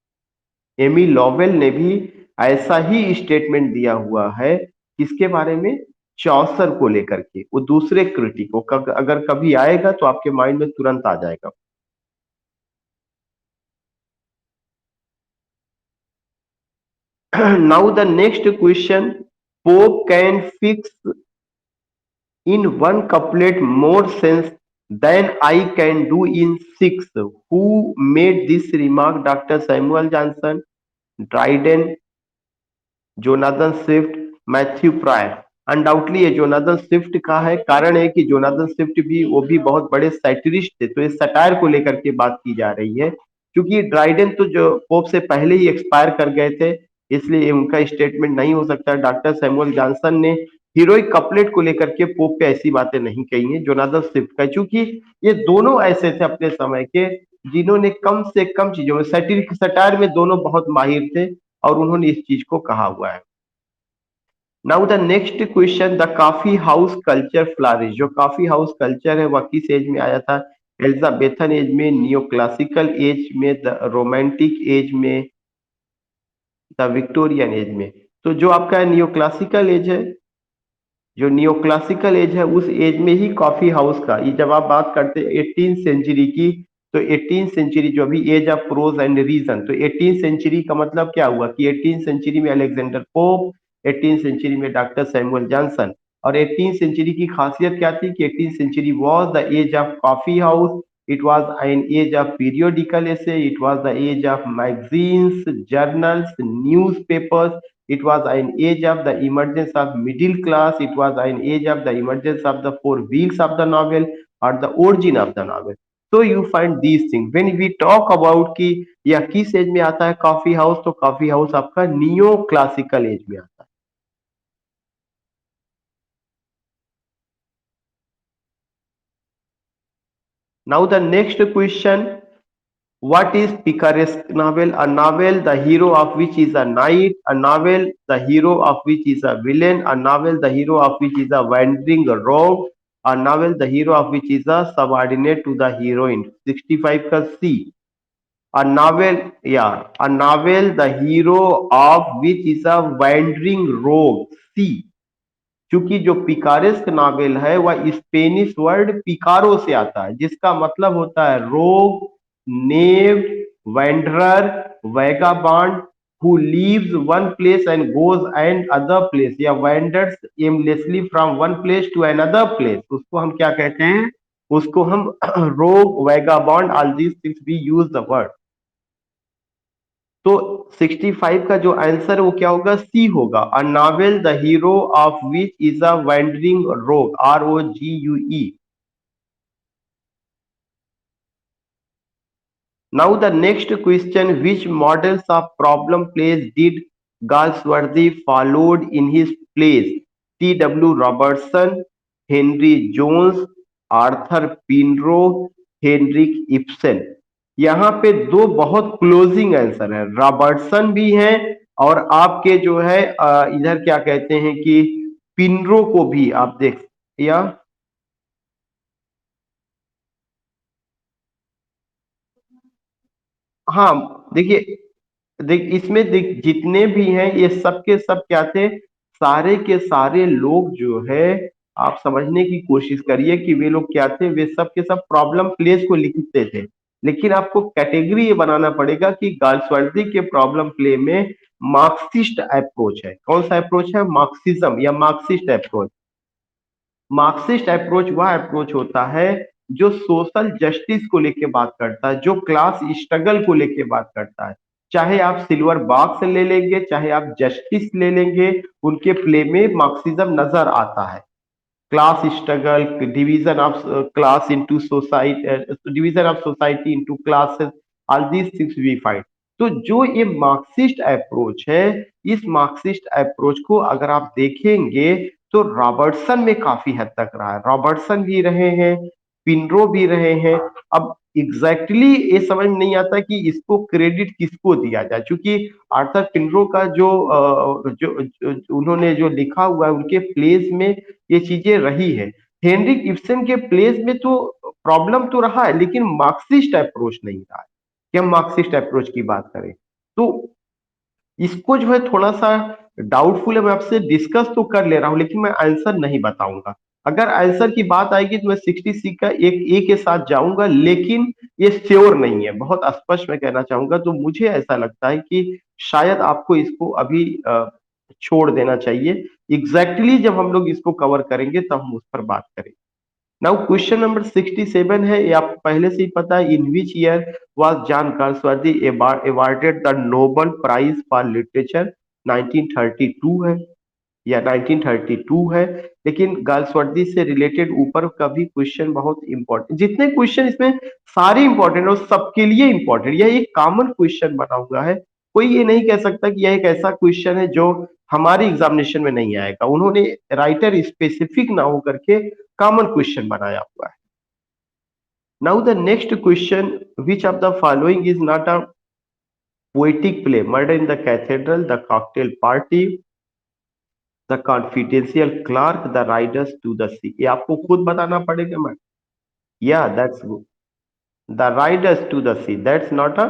एमिल लॉवेल ने भी ऐसा ही स्टेटमेंट दिया हुआ है किसके बारे में, चौसर को लेकर के। वो दूसरे क्रिटिक को अगर कभी आएगा तो आपके माइंड में तुरंत आ जाएगा। Now the next question, Pope can fix in one couplet more sense than I can do in six. Who made this remark? Dr. Samuel Johnson, Dryden, Jonathan Swift, Matthew prior. Undoubtedly ये Jonathan Swift का है। कारण है कि Jonathan Swift भी वो भी बहुत बड़े सैटिरिस्ट थे, तो इस सटायर को लेकर के बात की जा रही है। क्योंकि ड्राइडन तो जो पोप से पहले ही एक्सपायर कर गए थे, इसलिए उनका स्टेटमेंट नहीं हो सकता। डॉक्टर सैमुअल जॉनसन ने हीरोइक कपलेट को लेकर के पोप पे ऐसी बातें नहीं कही है। जोनाथन स्विफ्ट का, चूंकि ये दोनों ऐसे थे अपने समय के जिन्होंने कम से कम चीजों में सटायर में दोनों बहुत माहिर थे, और उन्होंने इस चीज को कहा हुआ है। Now the next question, the coffee house culture flourish. जो कॉफी हाउस कल्चर है वह किस एज में आया था? एलिजाबेथन एज में, नियो क्लासिकल एज में, द रोमांटिक एज में, द विक्टोरियन एज में। तो जो आपका नियो क्लासिकल एज है, जो नियो क्लासिकल एज है उस एज में ही कॉफी हाउस का, ये जब आप बात करते हैं 18 सेंचुरी की, तो 18 सेंचुरी जो अभी age of prose and reason, तो 18 सेंचुरी का मतलब क्या हुआ कि 18 सेंचुरी में अलेक्जेंडर पोप, 18 सेंचुरी में डॉक्टर सैमुअल जॉनसन। और 18 सेंचुरी की खासियत क्या थी कि 18 century was the age of coffee house, it was an age of periodical essay, it was the age of magazines, journals, newspapers, it was an age of the emergence of middle class, it was an age of the emergence of the four wheels of the novel or the origin of the novel. So you find these things when we talk about कि यह किस as में आता है coffee house, तो coffee house आपका neo classical as में आता है। Now the next question, what is picaresque novel? A novel the hero of which is a knight, a novel the hero of which is a villain, a novel the hero of which is a wandering rogue, a novel the hero of which is a subordinate to the heroine. 65 का C. A novel, yeah, a novel the hero of which is a wandering rogue. C. क्योंकि जो picaresque novel है वह Spanish word पिकारो से आता है, जिसका मतलब होता है रोग, नेव, वेंडरर, vagabond, who leaves one place and goes and other place, या wanders aimlessly from one place to another place, उसको हम क्या कहते हैं? उसको हम rogue, vagabond, all these things we use the word. तो 65 का जो आंसर है वो क्या होगा? सी होगा। A novel the hero of which is a wandering rogue, ROGUE। Now the next question, which models of problem plays did Galsworthy followed in his plays? TW Robertson, Henry Jones, Arthur Pinero, Henrik Ibsen. यहाँ पे दो बहुत closing answer है, Robertson भी हैं और आपके जो है इधर क्या कहते हैं कि पिनरो को भी आप देख, या हाँ देखिए, देख इसमें देख जितने भी हैं ये सब के सब क्या थे? सारे के सारे लोग जो है, आप समझने की कोशिश करिए कि वे लोग क्या थे, वे सब के सब प्रॉब्लम प्लेस को लिखते थे। लेकिन आपको कैटेगरी ये बनाना पड़ेगा कि गाल्सवर्दी के प्रॉब्लम प्ले में मार्क्सिस्ट अप्रोच है। कौन सा अप्रोच है? मार्क्सिज्म या मार्क्सिस्ट अप्रोच। मार्क्सिस्ट अप्रोच वह अप्रोच होता है जो सोशल जस्टिस को लेके बात करता है, जो क्लास स्ट्रगल को लेके बात करता है। चाहे आप सिल्वर बॉक्स ले लेंगे, चाहे आप जस्टिस ले लेंगे, उनके प्ले में मार्क्सिज्म नजर आता है। Class struggle, division of class into society, division of society into classes, all these things we find. तो जो ये मार्क्सिस्ट अप्रोच है, इस मार्क्सिस्ट अप्रोच को अगर आप देखेंगे तो रॉबर्टसन में काफी हद तक रहा है। रॉबर्टसन भी रहे हैं, पिनरो भी रहे हैं। अब एग्जैक्टली ये समझ में नहीं आता कि इसको क्रेडिट किसको दिया जाए, क्योंकि आर्थर पिनरो का जो उन्होंने जो लिखा हुआ है उनके प्लेस में ये चीजें रही है। हेनरिक इब्सन के प्लेस में तो प्रॉब्लम तो रहा है, लेकिन मार्क्सिस्ट अप्रोच नहीं रहा है। कि हम मार्क्सिस्ट अप्रोच की बात करें तो इसको जो है थोड़ा सा डाउटफुल है। मैं आपसे डिस्कस तो कर ले रहा हूं, लेकिन मैं आंसर नहीं बताऊंगा। अगर आंसर की बात आएगी तो मैं 60C का एक ए के साथ जाऊंगा, लेकिन ये श्योर नहीं है, बहुत स्पष्ट मैं कहना चाहूंगा। तो मुझे ऐसा लगता है कि शायद आपको इसको अभी छोड़ देना चाहिए। एग्जैक्टली जब हम लोग इसको कवर करेंगे तब हम उस पर बात करेंगे। नाउ क्वेश्चन नंबर 67 है, ये आपको पहले से ही पता है। In which year was John Galsworthy awarded the Nobel prize for literature? 1932 है या 1932 है। लेकिन गाल्सवर्दी से रिलेटेड ऊपर का भी क्वेश्चन बहुत इंपॉर्टेंट, जितने क्वेश्चन इसमें सारे इंपॉर्टेंट और सबके लिए इंपॉर्टेंट, यह एक कॉमन क्वेश्चन बना हुआ है। कोई ये नहीं कह सकता कि यह एक ऐसा क्वेश्चन है जो हमारे एग्जामिनेशन में नहीं आएगा। उन्होंने राइटर स्पेसिफिक ना होकर के कॉमन क्वेश्चन बनाया हुआ है। Now the next question, which of the following is not a poetic play? Murder in the cathedral, the cocktail party, the confidential clerk, the riders to the sea. ये आपको खुद बताना पड़ेगा ma'am. Yeah that's good, the riders to the sea, that's not a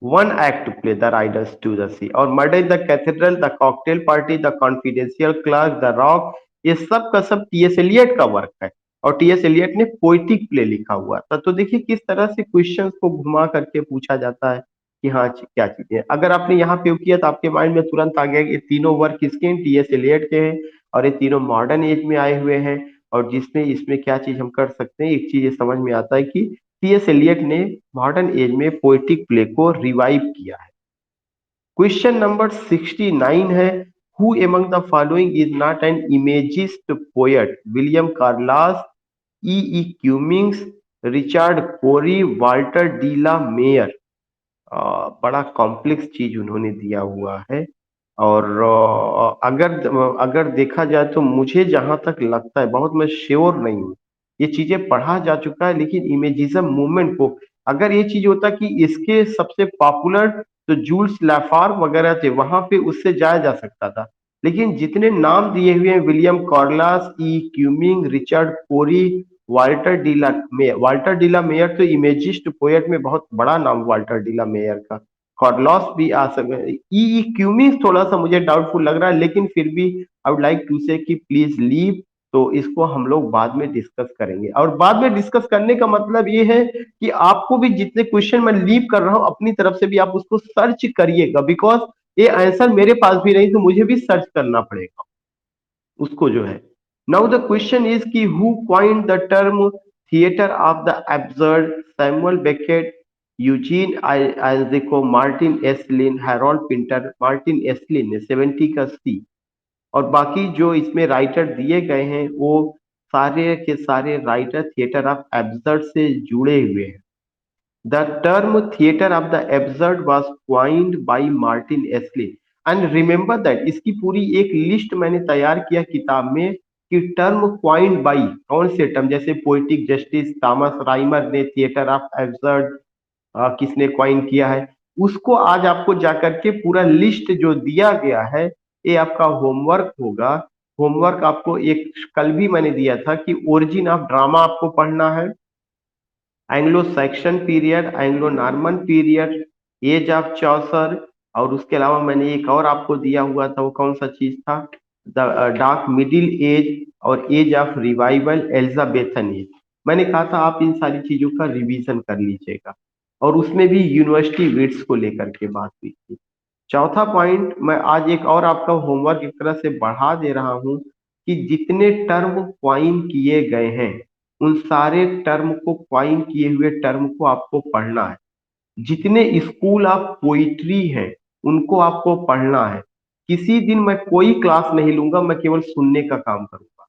one act play, the riders to the sea. और murder in the cathedral, the cocktail party, the confidential clerk, the rock, ये सब का सब TS Elliott का work है। और TS Eliot ने poetic play लिखा हुआ था। तो देखिए किस तरह से क्वेश्चंस को घुमा करके पूछा जाता है कि हाँ क्या चीजें। अगर आपने यहाँ पे किया तो आपके माइंड में तुरंत आ गया कि ये तीनों वर्क किसके हैं? टीएस एलियट के हैं, और ये तीनों मॉडर्न एज में आए हुए हैं। और जिसमें इसमें क्या चीज हम कर सकते हैं, एक चीज ये समझ में आता है कि टीएस एलियट ने मॉडर्न एज में पोएटिक प्ले को रिवाइव किया है। क्वेश्चन नंबर 69 है, who among the following is not an imagist poet? William Carlos, E Cummings, Richard Corey, Walter de la Mare. बड़ा कॉम्प्लेक्स चीज उन्होंने दिया हुआ है। और अगर अगर देखा जाए तो मुझे जहां तक लगता है, बहुत मैं श्योर नहीं हूँ, ये चीजें पढ़ा जा चुका है, लेकिन इमेजिज्म मूवमेंट को अगर ये चीज होता कि इसके सबसे पॉपुलर तो जूल्स लाफार वगैरह थे, वहां पे उससे जाया जा सकता था। लेकिन जितने नाम दिए हुए हैं, विलियम कॉर्लास, ई क्यूमिंग, रिचर्ड कोरी, वाल्टर डिला मेयर तो इमेजिस्ट पोएट में बहुत बड़ा नाम वाल्टर डिला मेयर का। कॉर्लॉस भी आ सकते, ई क्यूमिंग थोड़ा सा मुझे डाउटफुल लग रहा है, लेकिन फिर भी आई वुड लाइक टू से कि प्लीज लीव। तो इसको हम लोग बाद में डिस्कस करेंगे, और बाद में डिस्कस करने का मतलब ये है कि आपको भी जितने क्वेश्चन मैं लीव कर रहा हूं अपनी तरफ से भी आप उसको सर्च करिएगा, बिकॉज ये आंसर मेरे पास भी नहीं तो मुझे भी सर्च करना पड़ेगा उसको जो है। नाउ द क्वेश्चन इज कि who coined the term theatre of the absurd? Samuel Beckett, Eugene Ionesco, Martin Esslin, Harold Pinter. Martin Esslin ने 70 का सी। और बाकी जो इसमें राइटर दिए गए हैं वो सारे के सारे राइटर थिएटर ऑफ एब्सर्ड से जुड़े हुए हैं। The term theater of the absurd was coined by Martin Esslin. And remember that इसकी पूरी एक लिस्ट मैंने तैयार किया किताब में कि टर्म क्वाइंड बाई कौन से टर्म, जैसे पोइटिक जस्टिस थॉमस राइमर ने थिएटर ऑफ एब्सर्ड किसने क्वाइन किया है, उसको आज आपको जाकर के पूरा लिस्ट जो दिया गया है ये आपका होमवर्क होगा। होमवर्क आपको एक कल भी मैंने दिया था कि ओरिजिन ऑफ ड्रामा आपको पढ़ना है, Anglo Saxon period, Anglo Norman period, age of Chaucer. और उसके अलावा मैंने एक और आपको दिया हुआ था, वो कौन सा चीज था? द डार्क मिडिल एज और age of revival, Elizabethan age. मैंने कहा था आप इन सारी चीजों का रिवीजन कर लीजिएगा, और उसमें भी यूनिवर्सिटी विट्स को लेकर के बात हुई थी। चौथा पॉइंट मैं आज एक और आपका होमवर्क एक तरह से बढ़ा दे रहा हूं कि जितने टर्म क्वाइन किए गए हैं उन सारे टर्म को, क्वाइन किए हुए टर्म को आपको पढ़ना है। जितने स्कूल ऑफ पोइट्री हैं उनको आपको पढ़ना है। किसी दिन मैं कोई क्लास नहीं लूंगा, मैं केवल सुनने का काम करूंगा।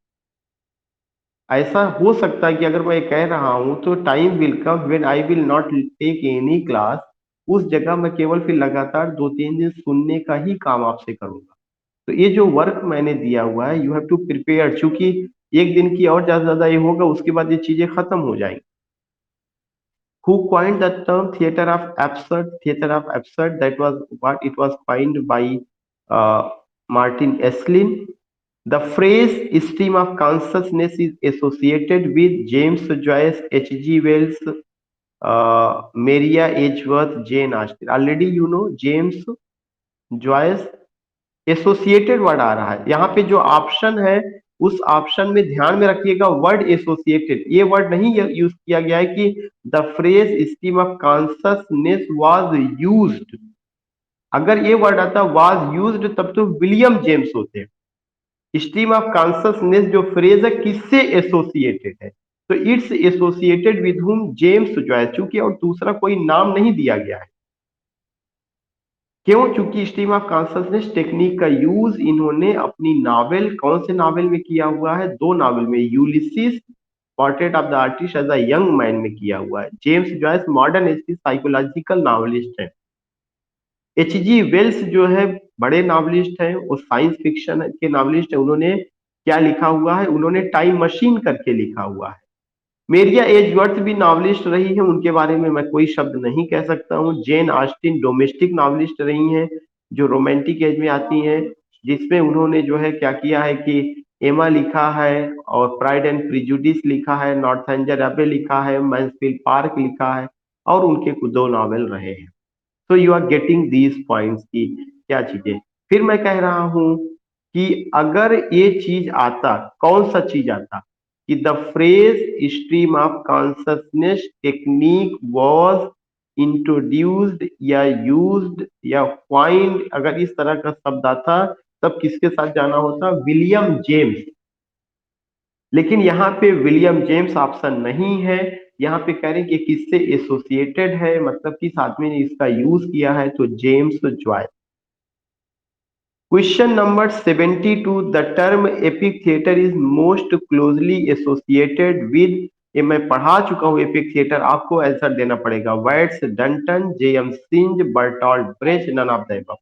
ऐसा हो सकता है कि अगर मैं कह रहा हूं तो time will come when I will not take any class, उस जगह मैं केवल फिर लगातार 2-3 दिन सुनने का ही काम आपसे करूंगा। तो ये जो वर्क मैंने दिया हुआ है, यू हैव टू प्रिपेयर, चूंकि एक दिन की और ज्यादा ये होगा, उसके बाद ये चीजें खत्म हो जाएंगी। Who coined the term theater of absurd? Theater of absurd, that was what it was coined by Martin Esslin. The phrase stream of consciousness is associated with James Joyce, H.G. Wells, Maria Edgeworth, Jane Austen. Already you know James Joyce, associated word आ रहा है यहाँ पे जो option है, उस option में ध्यान में रखिएगा वर्ड एसोसिएटेड, ये वर्ड नहीं यूज किया गया है कि the phrase stream of consciousness was used. अगर ये वर्ड आता वाज यूज्ड तब तो विलियम जेम्स होते। स्ट्रीम ऑफ कॉन्शसनेस जो फ्रेज है किससे एसोसिएटेड है, तो it's associated with whom, James Joyce, चूंकि और दूसरा कोई नाम नहीं दिया गया है। क्यों? चूंकि स्ट्रीम ऑफ कॉन्शसनेस टेक्निक का यूज इन्होंने अपनी नावल, कौन से नावल में किया हुआ है? दो नावल में, Ulysses portrait of the artist as a young man में किया हुआ है। James Joyce modern age psychological novelist है। एच जी वेल्स जो है बड़े नॉवलिस्ट हैं, वो साइंस फिक्शन के नॉवलिस्ट है। उन्होंने क्या लिखा हुआ है? उन्होंने टाइम मशीन करके लिखा हुआ है। मेरिया एजवर्थ भी नॉवलिस्ट रही है, उनके बारे में मैं कोई शब्द नहीं कह सकता हूँ। जेन ऑस्टिन डोमेस्टिक नॉवलिस्ट रही हैं, जो रोमांटिक एज में आती हैं, जिसमें उन्होंने जो है क्या किया है कि एमा लिखा है और प्राइड एंड प्रिजुडिस लिखा है, नॉर्थएंजर एबे लिखा है, मैन्सफील्ड पार्क लिखा है, और उनके कुछ दो नॉवेल रहे हैं। तो you are getting these points की क्या चीजें। फिर मैं कह रहा हूं कि अगर ये चीज आता, कौन सा चीज आता कि the phrase stream of consciousness technique was introduced या यूज्ड या क्वाइंड, अगर इस तरह का शब्द आता तब किसके साथ जाना होता? William James. लेकिन यहाँ पे विलियम जेम्स ऑप्शन नहीं है। यहाँ पे कह रहे हैं कि किससे एसोसिएटेड है, मतलब किस आदमी ने इसका यूज किया है, तो James Joyce. Question number 72, the term epic theatre is most closely associated with, ये मैं पढ़ा चुका हूं एपिक थिएटर, आपको आंसर देना पड़ेगा। Watts Dunton, JM Synge, Bertolt Brecht, none of the above.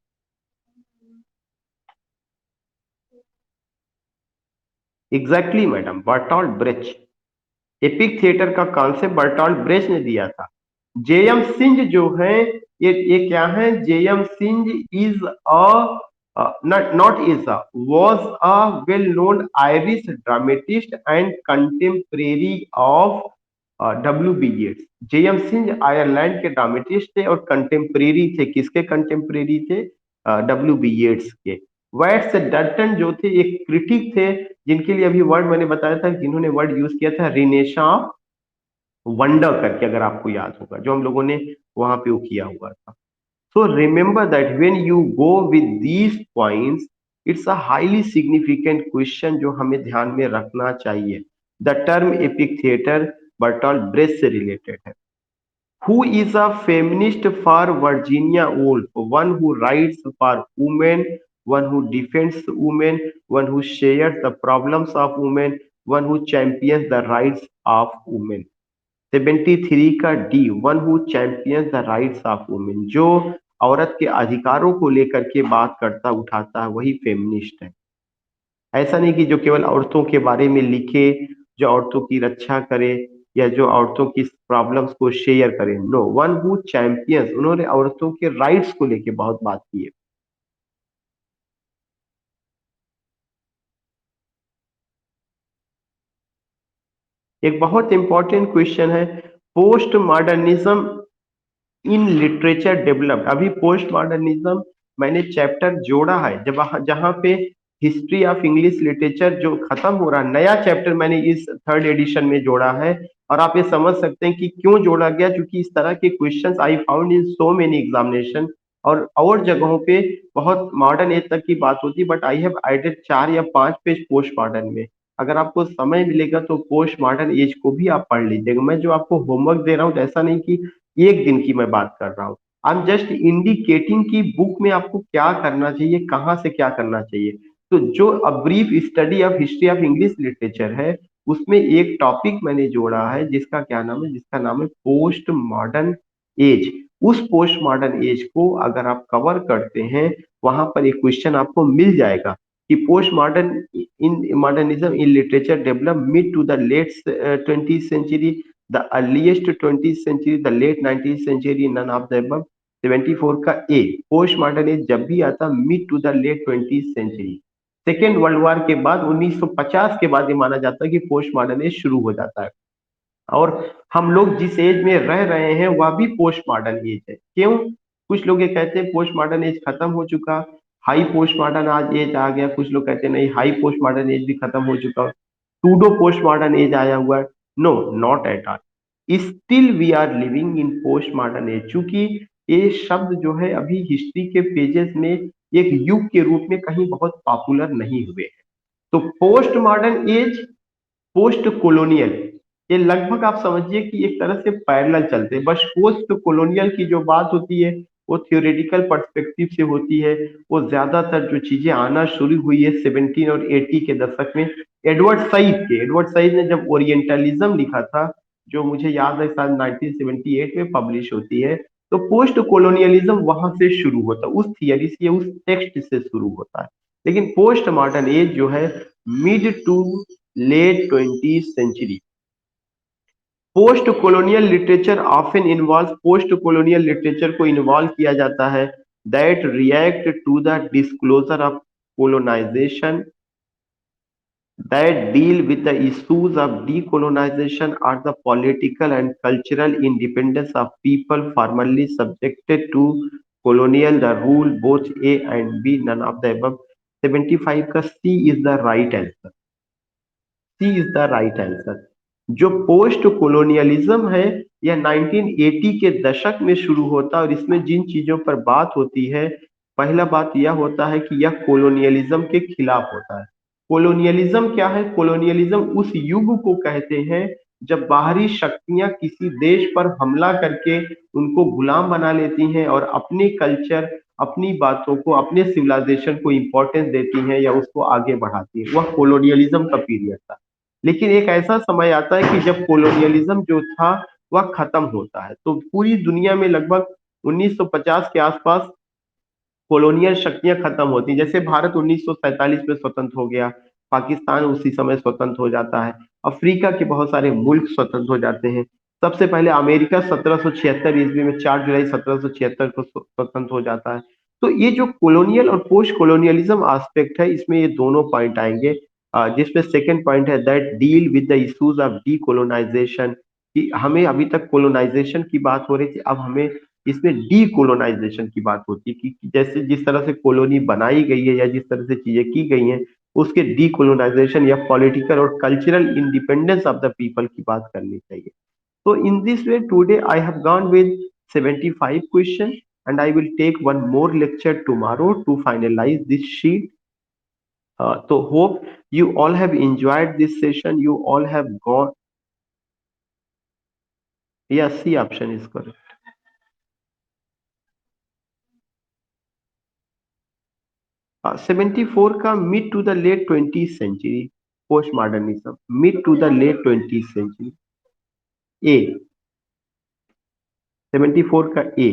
Exactly madam, Bertolt Brecht. Epic theatre का concept Bertolt Brecht ने दिया था। जेएम सिंज जो है, ये क्या है? JM Synge is not is a, was a well known Irish dramatist and contemporary of W B Yeats. JM Synge Ireland के ड्रामेटिस्ट थे और कंटेम्परेरी थे, किसके कंटेम्परेरी थे? डब्ल्यू बी येट्स के। वैट्स डल्टन जो थे एक क्रिटिक थे, जिनके लिए अभी वर्ड मैंने बताया था, जिन्होंने वर्ड यूज किया था रिनेशा वंडर करके, अगर आपको याद होगा, जो हम लोगों ने वहां पे वो किया हुआ था। So remember that when you go with these points, it's a highly significant question जो हमें ध्यान में रखना चाहिए। The term epic theatre Bertolt Brecht से रिलेटेड है। Who is a feminist for Virginia Woolf? One who writes for women, one who defends women, one who shares the problems of women, one who champions the rights of women। 73 का D, one who champions the rights of women, जो औरत के अधिकारों को लेकर के बात करता उठाता है, वही फेमिनिस्ट है। ऐसा नहीं कि जो केवल औरतों के बारे में लिखे, जो औरतों की रक्षा करे, या जो औरतों की प्रॉब्लम्स को शेयर करे। नो, वन हु चैंपियंस, उन्होंने औरतों के राइट्स को लेके बहुत बात की है। एक बहुत इंपॉर्टेंट क्वेश्चन है, post modernism in literature developed. अभी पोस्ट मॉडर्निज्म मैंने चैप्टर जोड़ा है, जब जहां पे हिस्ट्री ऑफ इंग्लिश लिटरेचर जो खत्म हो रहा है, नया चैप्टर मैंने इस थर्ड एडिशन में जोड़ा है। और आप ये समझ सकते हैं कि क्यों जोड़ा गया, क्योंकि इस तरह के questions I found in so many examination, और जगहों पे बहुत मॉडर्न एज तक की बात होती है, बट आई हैव एडेड 4 या 5 पेज पोस्ट मॉडर्न में। अगर आपको समय मिलेगा तो पोस्ट मॉडर्न एज को भी आप पढ़ लीजिएगा। मैं जो आपको होमवर्क दे रहा हूँ, तो ऐसा नहीं कि एक दिन की मैं बात कर रहा हूँ, आई एम जस्ट इंडिकेटिंग की बुक में आपको क्या करना चाहिए, कहाँ से क्या करना चाहिए। तो जो a brief study of history of English literature है, उसमें एक टॉपिक मैंने जोड़ा है जिसका क्या नाम है, जिसका नाम है पोस्ट मॉडर्न एज। उस पोस्ट मॉडर्न एज को अगर आप कवर करते हैं, वहां पर एक क्वेश्चन आपको मिल जाएगा कि post modern in modernism in literature develop mid to the late 20th century, the earliest 20th century, the late 19th century, none of the above। 74 का ए, पोस्ट मॉडर्न एज जब भी आता mid to the late 20th century, second world war के बाद 1950 के बाद ये माना जाता है कि पोस्ट मॉडर्न एज शुरू हो जाता है। और हम लोग जिस एज में रह रहे हैं वह भी पोस्ट मॉडर्न एज है। क्यों? कुछ लोग ये कहते हैं पोस्ट मॉडर्न एज खत्म हो चुका, हाई पोस्ट मॉडर्न आज एज आ गया, कुछ लोग कहते हैं नहीं हाई पोस्ट मॉडर्न एज भी खत्म हो चुका, सूडो पोस्ट मॉडर्न एज आया हुआ है। No, not at all, still we are living in post modern age. चूंकि ये शब्द जो है अभी हिस्ट्री के पेजेस में एक युग के रूप में कहीं बहुत पॉपुलर नहीं हुए हैं। तो post modern as, post colonial, ये लगभग आप समझिए कि एक तरह से पैरेलल चलते हैं। बस पोस्ट कोलोनियल की जो बात होती है वो थियोरेटिकल पर्सपेक्टिव से होती है। वो ज्यादातर जो चीजें आना शुरू हुई है 17 और 80 के दशक में, एडवर्ड सईद ने जब ओरिएंटलिज्म लिखा था, जो मुझे याद है शायद 1978 में पब्लिश होती है। तो पोस्ट कोलोनियलिज्म वहां से शुरू होता है, उस थियरी से, उस टेक्स्ट से शुरू होता है। लेकिन पोस्ट मॉडर्न एज जो है mid to late 20th century, post colonial literature often involve, post colonial literature को इन्वॉल्व किया जाता है that react to the disclosure of colonization, that deal with the issues of decolonization or the political and cultural independence of people formerly subjected to colonial the rule, both A and B, none of the above। 75 का C is the right answer। C is the right answer. जो post colonialism है यह 1980 के दशक में शुरू होता है, और इसमें जिन चीजों पर बात होती है, पहला बात यह होता है कि यह कोलोनियलिज्म के खिलाफ होता है। कोलोनियलिज्म क्या है? कोलोनियलिज्म उस युग को कहते हैं जब बाहरी शक्तियां किसी देश पर हमला करके उनको गुलाम बना लेती हैं और अपने कल्चर, अपनी बातों को, अपने सिविलाइजेशन को इंपॉर्टेंस देती हैं या उसको आगे बढ़ाती हैं, वह कोलोनियलिज्म का पीरियड था। लेकिन एक ऐसा समय आता है कि जब कोलोनियलिज्म जो था वह खत्म होता है। तो पूरी दुनिया में लगभग 1950 के आसपास कॉलोनियल शक्तियां खत्म होती हैं। जैसे भारत 1947 में स्वतंत्र हो गया, पाकिस्तान उसी समय स्वतंत्र हो जाता है, अफ्रीका के बहुत सारे मुल्क स्वतंत्र हो जाते हैं। सबसे पहले अमेरिका 1776 ईस्वी में 4 जुलाई 1776 को स्वतंत्र हो जाता है। तो ये जो कॉलोनियल और पोस्ट कॉलोनियलिज्म एस्पेक्ट है, इसमें ये दोनों पॉइंट आएंगे, जिसमें सेकंड पॉइंट है that deal with the issues of decolonisation, कि हमें अभी तक कोलोनाइजेशन की बात हो रही थी, अब हमें इसमें डीकोलोनाइजेशन की बात होती है कि जैसे जिस तरह से कॉलोनी बनाई गई है या जिस तरह से चीजें की गई हैं, उसके डीकोलोनाइजेशन या पॉलिटिकल और cultural independence of the people की बात करनी चाहिए। तो in this way today I have gone with 75 question, and I will take one more lecture tomorrow to finalize this sheet। So hope you all have enjoyed this session, you all have got, yes, C option is correct। 74 का mid to the late 20th century, post modernism, mid to the late 20th century, A, 74 का A.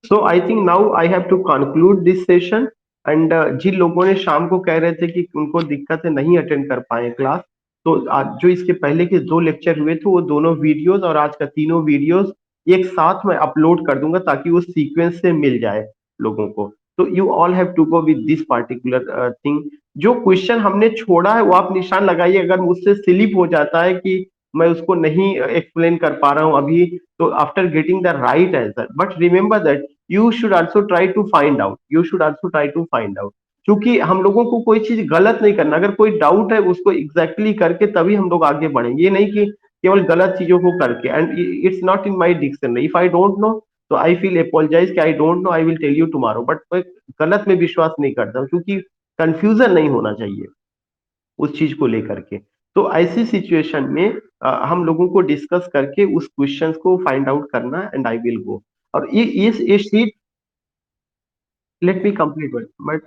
So I think now I have to conclude this session, and जिन लोगों ने शाम को कह रहे थे कि उनको दिक्कत है नहीं अटेंड कर पाए क्लास, तो आज जो इसके पहले के 2 लेक्चर हुए थे वो दोनों वीडियोस और आज का तीनों वीडियोस एक साथ में अपलोड कर दूंगा ताकि वो सीक्वेंस से मिल जाए लोगों को। तो you all have to go with this particular thing. जो क्वेश्चन हमने छोड़ा है वो आप निशान लगाइए, अगर मुझसे स्लिप हो जाता है कि मैं उसको नहीं एक्सप्लेन कर पा रहा हूँ अभी, तो after getting the right answer, but remember that you should also try to find out, you should also try to find out. क्योंकि हम लोगों को कोई चीज गलत नहीं करना, अगर कोई डाउट है उसको एग्जैक्टली करके तभी हम लोग आगे बढ़ेंगे, ये नहीं कि केवल गलत चीजों को करके। And it's not in my dictionary, if I don't know तो आई फील अपोलोजाइज कि I don't know, I will tell you tomorrow, but मैं गलत में विश्वास नहीं करता हूँ, क्योंकि कंफ्यूजन नहीं होना चाहिए उस चीज को लेकर के। तो ऐसी सिचुएशन में हम लोगों को डिस्कस करके उस क्वेश्चंस को फाइंड आउट करना, एंड आई विल गो। और ये sheet, let me complete, but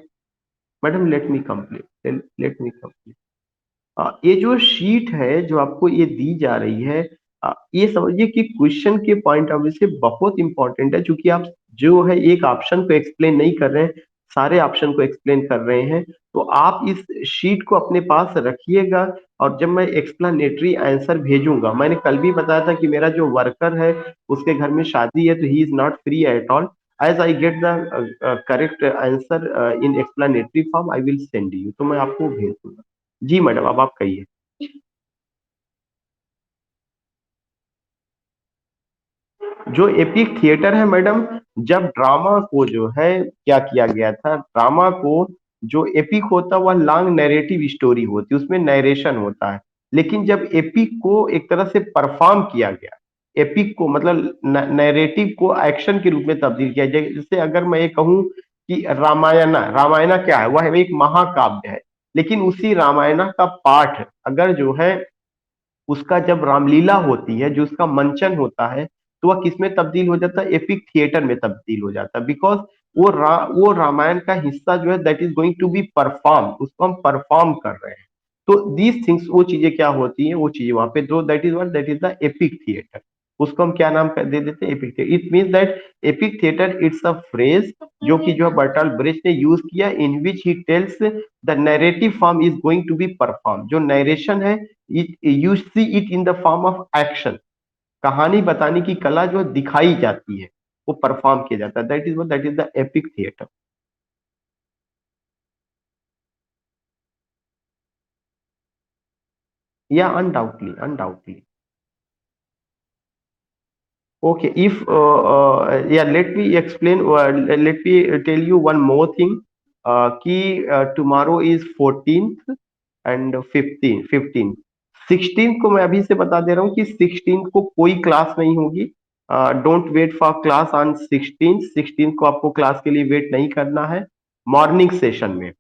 madam let me complete, let me complete. ये जो शीट है जो आपको ये दी जा रही है, ये समझिए कि क्वेश्चन के पॉइंट ऑफ व्यू से बहुत इंपॉर्टेंट है, क्योंकि आप जो है एक ऑप्शन को एक्सप्लेन नहीं कर रहे हैं, सारे ऑप्शन को एक्सप्लेन कर रहे हैं। तो आप इस शीट को अपने पास रखिएगा, और जब मैं एक्सप्लेनेटरी आंसर भेजूंगा, मैंने कल भी बताया था कि मेरा जो वर्कर है उसके घर में शादी है, तो he is not free at all. As I get the correct answer in explanatory form I will send you, तो मैं आपको भेज दूंगा। जी मैडम, अब आप कहिए। जो एपिक थिएटर है मैडम, जब ड्रामा को जो है क्या किया गया था, ड्रामा को जो एपिक होता है वह लॉन्ग नैरेटिव स्टोरी होती है, उसमें नरेशन होता है। लेकिन जब एपिक को एक तरह से परफॉर्म किया गया, एपिक को मतलब नैरेटिव को एक्शन के रूप में तब्दील किया जाए, जैसे अगर मैं ये कहूँ कि रामायणा, रामायणा क्या है, वह एक महाकाव्य है। लेकिन उसी रामायणा का पाठ अगर जो है उसका जब रामलीला होती है, जो उसका मंचन होता है, तो वह किसमें तब्दील हो जाता है, एपिक थिएटर में तब्दील हो जाता है। बिकॉज वो रामायण का हिस्सा जो है that is going to be perform, उसको हम परफॉर्म कर रहे हैं। तो दीज थिंग्स, वो चीजें क्या होती हैं, वो चीजें वहां पे दो, that is what, that is the epic theatre. उसको हम क्या नाम दे देते हैं, epic theatre. It means that epic theatre it's a phrase जो कि जो है बर्टोल्ट ब्रेcht ने यूज किया, in which he tells the narrative form is going to be perform. जो नरेशन है, you see it in the form of action, कहानी बताने की कला जो दिखाई जाती है, वो परफॉर्म किया जाता है, that is the epic theatre. या अनडाउटली, अनडाउटली। ओके, इफ या let me explain, let me tell you one more thing, कि टुमारो इज 14th एंड 15 16 को मैं अभी से बता दे रहा हूँ कि 16 को कोई क्लास नहीं होगी। Don't wait for class on 16 को आपको क्लास के लिए वेट नहीं करना है मॉर्निंग सेशन में।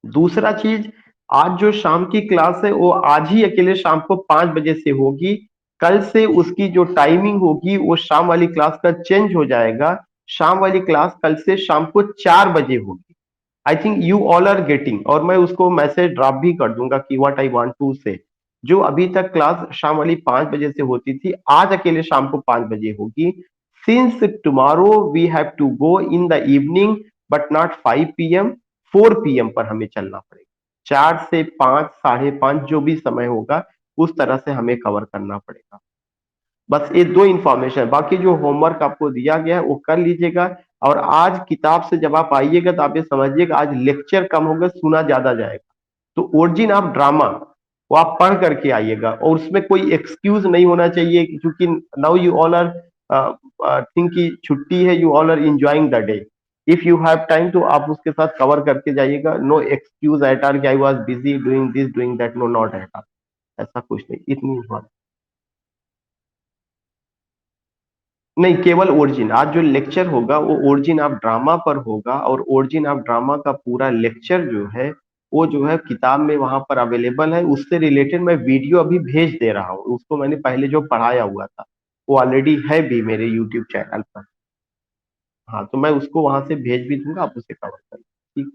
दूसरा चीज, आज जो शाम की क्लास है वो आज ही अकेले शाम को 5 बजे से होगी। कल से उसकी जो टाइमिंग होगी वो शाम वाली क्लास का चेंज हो जाएगा। शाम वाली क्लास कल से शाम को 4 बजे होगी। I think you all are getting, और मैं उसको मैसेज ड्रॉप भी कर दूंगा कि व्हाट आई वांट टू से। जो अभी तक क्लास शाम वाली 5 बजे से होती थी, आज अकेले शाम को 5 बजे होगी। Since tomorrow we have to go in the evening, but not 5 PM, 4 PM पर हमें चलना पड़ेगा। 4 से 5, 5:30 जो भी समय होगा उस तरह से हमें कवर करना पड़ेगा। बस ये दो इंफॉर्मेशन है, बाकी जो होमवर्क आपको दिया गया है वो कर लीजिएगा। और आज किताब से जब आप आइएगा तो आप ये समझिएगा आज लेक्चर कम होगा, सुना ज्यादा जाएगा। तो ओरिजिन ऑफ ड्रामा वो आप पढ़ करके आइएगा, और उसमें कोई एक्सक्यूज नहीं होना चाहिए, क्योंकि now you all are think की छुट्टी है, you all are enjoying the day. If you have time तो आप उसके साथ कवर करके जाइएगा। नो एक्सक्यूज एट ऑल कि I was busy doing this doing that, no not at all. ऐसा कुछ नहीं, इतनी बात। नहीं, केवल ओरिजिन, आज जो लेक्चर होगा वो ओरिजिन ऑफ ड्रामा पर होगा, और ओरिजिन ऑफ ड्रामा का पूरा लेक्चर जो है वो जो है किताब में वहां पर अवेलेबल है। उससे रिलेटेड मैं वीडियो अभी भेज दे रहा हूँ, उसको मैंने पहले जो पढ़ाया हुआ था वो ऑलरेडी है भी मेरे यूट्यूब चैनल पर। हाँ, तो मैं उसको वहां से भेज भी दूंगा, आप उसे कवर कर ठीक।